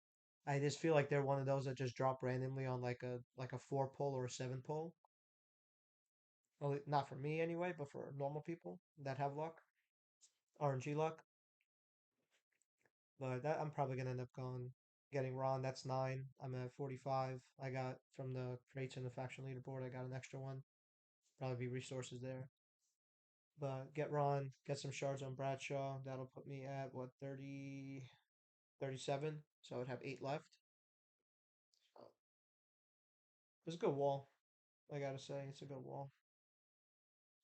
I just feel like they're one of those that just drop randomly on like a 4 pull or a 7 pull. Well, not for me anyway, but for normal people that have luck, RNG luck. But that I'm probably gonna end up going getting Ron. That's 9. I'm at 45. I got from the crates and the faction leaderboard. I got an extra one. Probably be resources there. But get Ron, get some shards on Bradshaw. That'll put me at what 30, 37. So I would have 8 left. So it was a good wall. I gotta say, it's a good wall.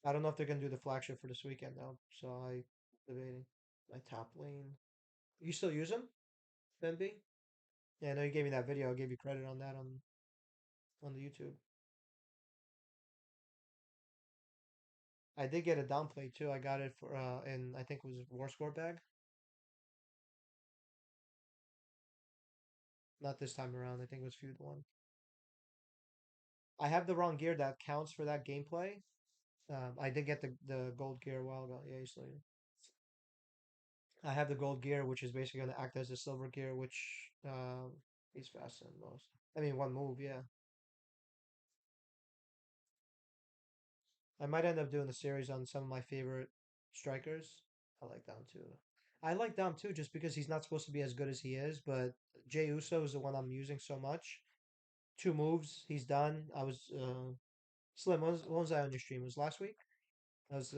I don't know if they're gonna do the flagship for this weekend though, so I debating. My top lane. You still use them, BenB? Yeah, I know you gave me that video. I'll give you credit on that on the YouTube. I did get a downplay too. I got it for in I think it was War Score bag. Not this time around. I think it was Feud one. I have the wrong gear that counts for that gameplay. I did get the gold gear a while ago. Yeah, you still. I have the gold gear, which is basically going to act as the silver gear, which is faster than most. I mean, one move, yeah. I might end up doing a series on some of my favorite strikers. I like Dom too. I like Dom too, just because he's not supposed to be as good as he is, but Jey Uso is the one I'm using so much. Two moves, he's done. I was Slim. When was I on your stream? It was last week. I was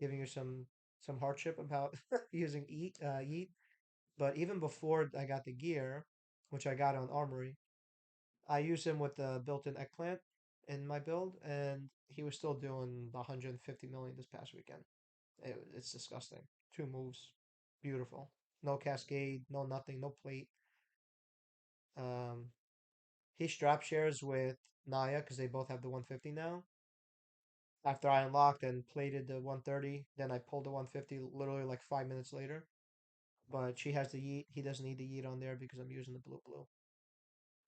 giving you some hardship about using Yeet. But even before I got the gear, which I got on Armory, I used him with the built-in eggplant in my build, and he was still doing the 150 million this past weekend. It's disgusting. Two moves, beautiful. No cascade, no nothing, no plate. Um, he strap shares with Naya because they both have the 150 now. After I unlocked and plated the 130, then I pulled the 150 literally like 5 minutes later. But she has the yeet. He doesn't need the yeet on there because I'm using the blue.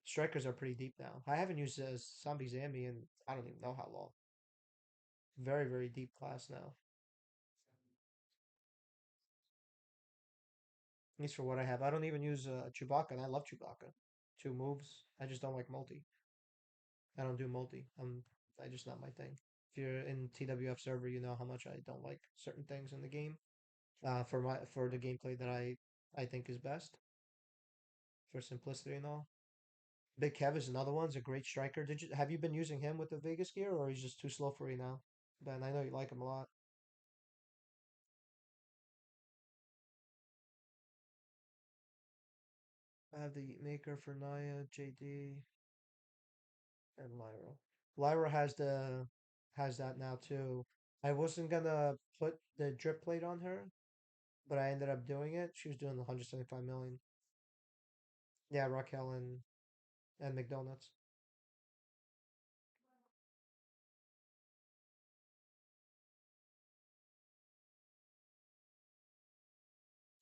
Strikers are pretty deep now. I haven't used Zombie Zambi in I don't even know how long. Very, very deep class now. At least for what I have. I don't even use Chewbacca, and I love Chewbacca. Two moves. I just don't like multi. I don't do multi. I just not my thing. If you're in TWF server, you know how much I don't like certain things in the game. For the gameplay that I think is best for simplicity and all. Big Kev is another one. He's a great striker. Did you have you been using him with the Vegas gear, or he's just too slow for you now? Ben, I know you like him a lot. I have the maker for Naya, JD, and Lyra. Lyra has that now too. I wasn't gonna put the drip plate on her, but I ended up doing it. She was doing 175 million. Yeah, Raquel and McDonald's.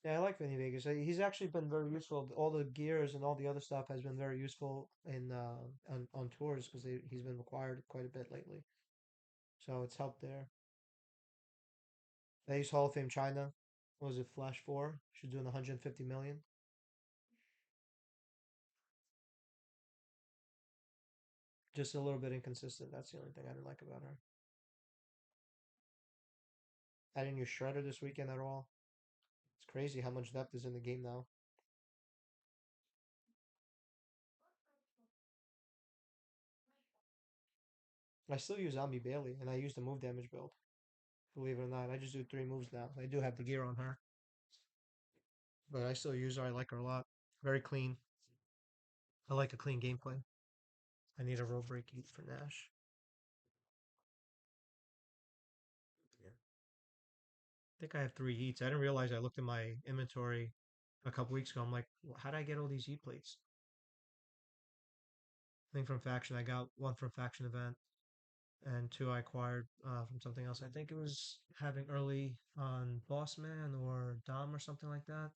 Yeah, I like Vinny Vegas. He's actually been very useful. All the gears and all the other stuff has been very useful in on tours because he's been required quite a bit lately. So it's helped there. They use Hall of Fame China. What was it, Flash 4? She's doing 150 million. Just a little bit inconsistent. That's the only thing I didn't like about her. I didn't use Shredder this weekend at all. It's crazy how much depth is in the game now. I still use Zombie Bailey, and I use the move damage build. Believe it or not, I just do three moves now. I do have the gear on her, but I still use her. I like her a lot. Very clean. I like a clean gameplay. I need a roll break eat for Nash. Yeah. I think I have three eats. I didn't realize I looked at my inventory a couple weeks ago. I'm like, how did I get all these eat plates? I think from faction, I got one from faction event, and two I acquired from something else. I think it was having early on Boss Man or Dom or something like that.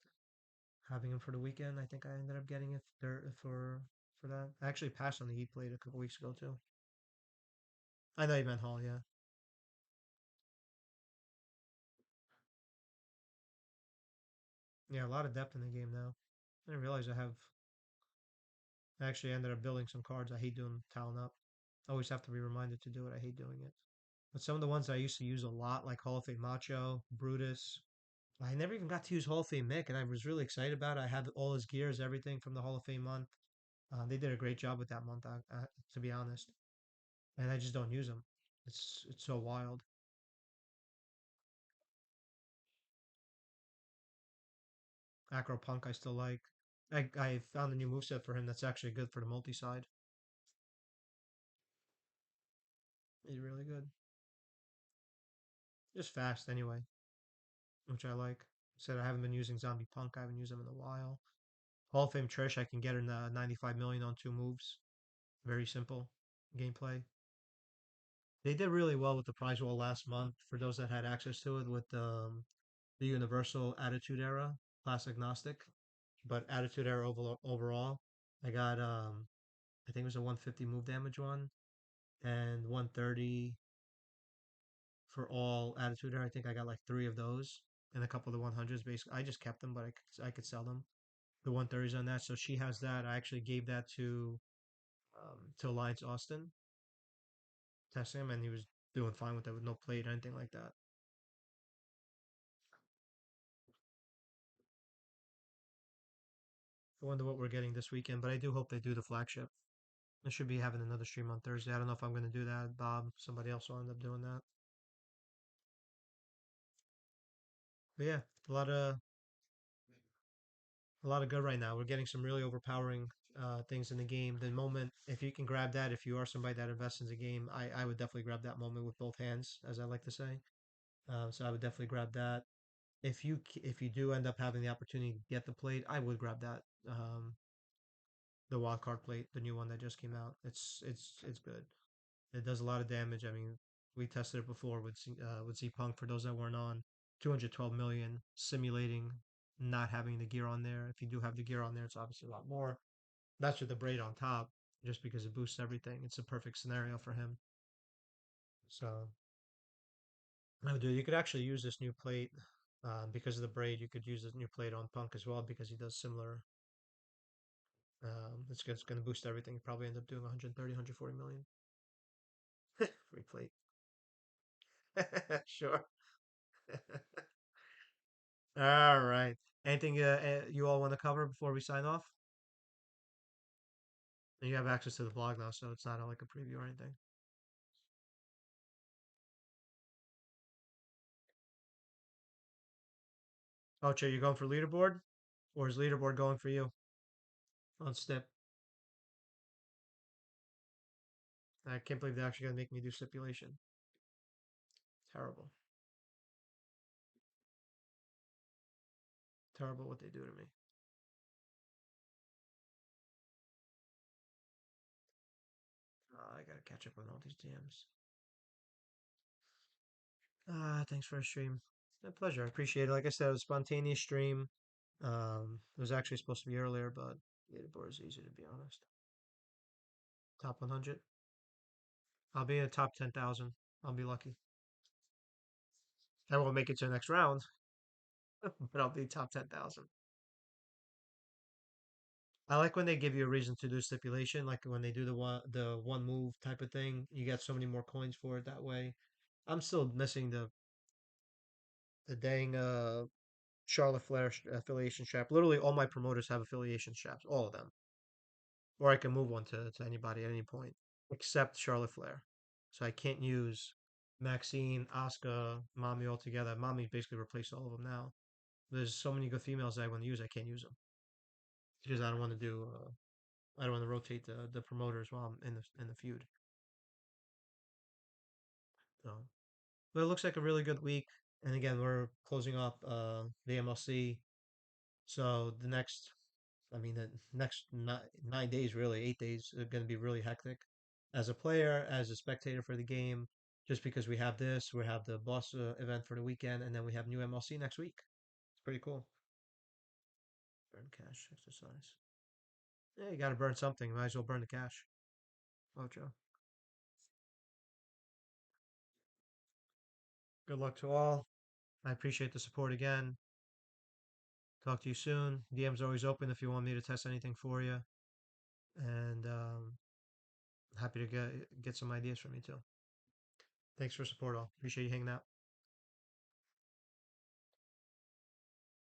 Having him for the weekend. I think I ended up getting it there for that. I actually passed on the Heat plate a couple weeks ago too. I know you meant Hall, yeah. Yeah, a lot of depth in the game now. I didn't realize I actually ended up building some cards. I hate doing talent up. I always have to be reminded to do it. I hate doing it. But some of the ones I used to use a lot, like Hall of Fame Macho, Brutus, I never even got to use Hall of Fame Mick, and I was really excited about it. I have all his gears, everything from the Hall of Fame month. They did a great job with that month, to be honest. And I just don't use them. It's so wild. Acro Punk I still like. I found a new moveset for him that's actually good for the multi side. He's really good. Just fast anyway, which I like. Said I haven't been using Zombie Punk. I haven't used him in a while. Hall of Fame Trish, I can get her 95 million on two moves. Very simple gameplay. They did really well with the prize wall last month for those that had access to it with the Universal Attitude Era, class agnostic, but Attitude Era overall. I got I think it was a 150 move damage one and 130 for all Attitude Era. I think I got like three of those and a couple of the 100s. Basically, I just kept them, but I could sell them. The 130s on that, so she has that. I actually gave that to Alliance Austin, testing him, and he was doing fine with it with no plate or anything like that. I wonder what we're getting this weekend, but I do hope they do the flagship. I should be having another stream on Thursday. I don't know if I'm going to do that. Bob, somebody else will end up doing that. But yeah, a lot of a lot of good right now. We're getting some really overpowering things in the game. The moment, if you can grab that, if you are somebody that invests in the game, I would definitely grab that moment with both hands, as I like to say. So I would definitely grab that. If you do end up having the opportunity to get the plate, I would grab that. The wild card plate, the new one that just came out. It's good. It does a lot of damage. I mean, we tested it before with Z Punk. For those that weren't on, 212 million simulating not having the gear on there. If you do have the gear on there, it's obviously a lot more. That's with the braid on top, just because it boosts everything. It's a perfect scenario for him. So, no, dude, you could actually use this new plate because of the braid. You could use this new plate on Punk as well because he does similar. It's going to boost everything. You probably end up doing 130, 140 million. Free plate. Sure. All right. Anything you all want to cover before we sign off? And you have access to the blog now, so it's not like a preview or anything. Oh, Che, you going for leaderboard? Or is leaderboard going for you on step? I can't believe they're actually going to make me do stipulation. Terrible. Terrible what they do to me. I got to catch up on all these DMs. Thanks for a stream. My pleasure. I appreciate it. Like I said, it was a spontaneous stream. It was actually supposed to be earlier, but leaderboard is easy to be honest. Top 100. I'll be in the top 10,000. I'll be lucky. I won't make it to the next round, but I'll be top 10,000. I like when they give you a reason to do stipulation, like when they do the one move type of thing. You get so many more coins for it that way. I'm still missing the dang Charlotte Flair affiliation strap. Literally, all my promoters have affiliation straps, all of them, or I can move one to anybody at any point except Charlotte Flair. So I can't use Maxine, Asuka, Mommy all together. Mommy basically replaced all of them now. There's so many good females that I want to use. I can't use them because I don't want to do. I don't want to rotate the promoters while I'm in the feud. So, but it looks like a really good week. And again, we're closing up the MLC. So the next, I mean, the next 9 days, really 8 days, are going to be really hectic. As a player, as a spectator for the game, just because we have this, we have the boss event for the weekend, and then we have new MLC next week. It's pretty cool. Burn cash exercise. Yeah, you got to burn something. Might as well burn the cash. Oh, Joe. Good luck to all. I appreciate the support again. Talk to you soon. DM's always open if you want me to test anything for you. And happy to get some ideas from you too. Thanks for support all. Appreciate you hanging out.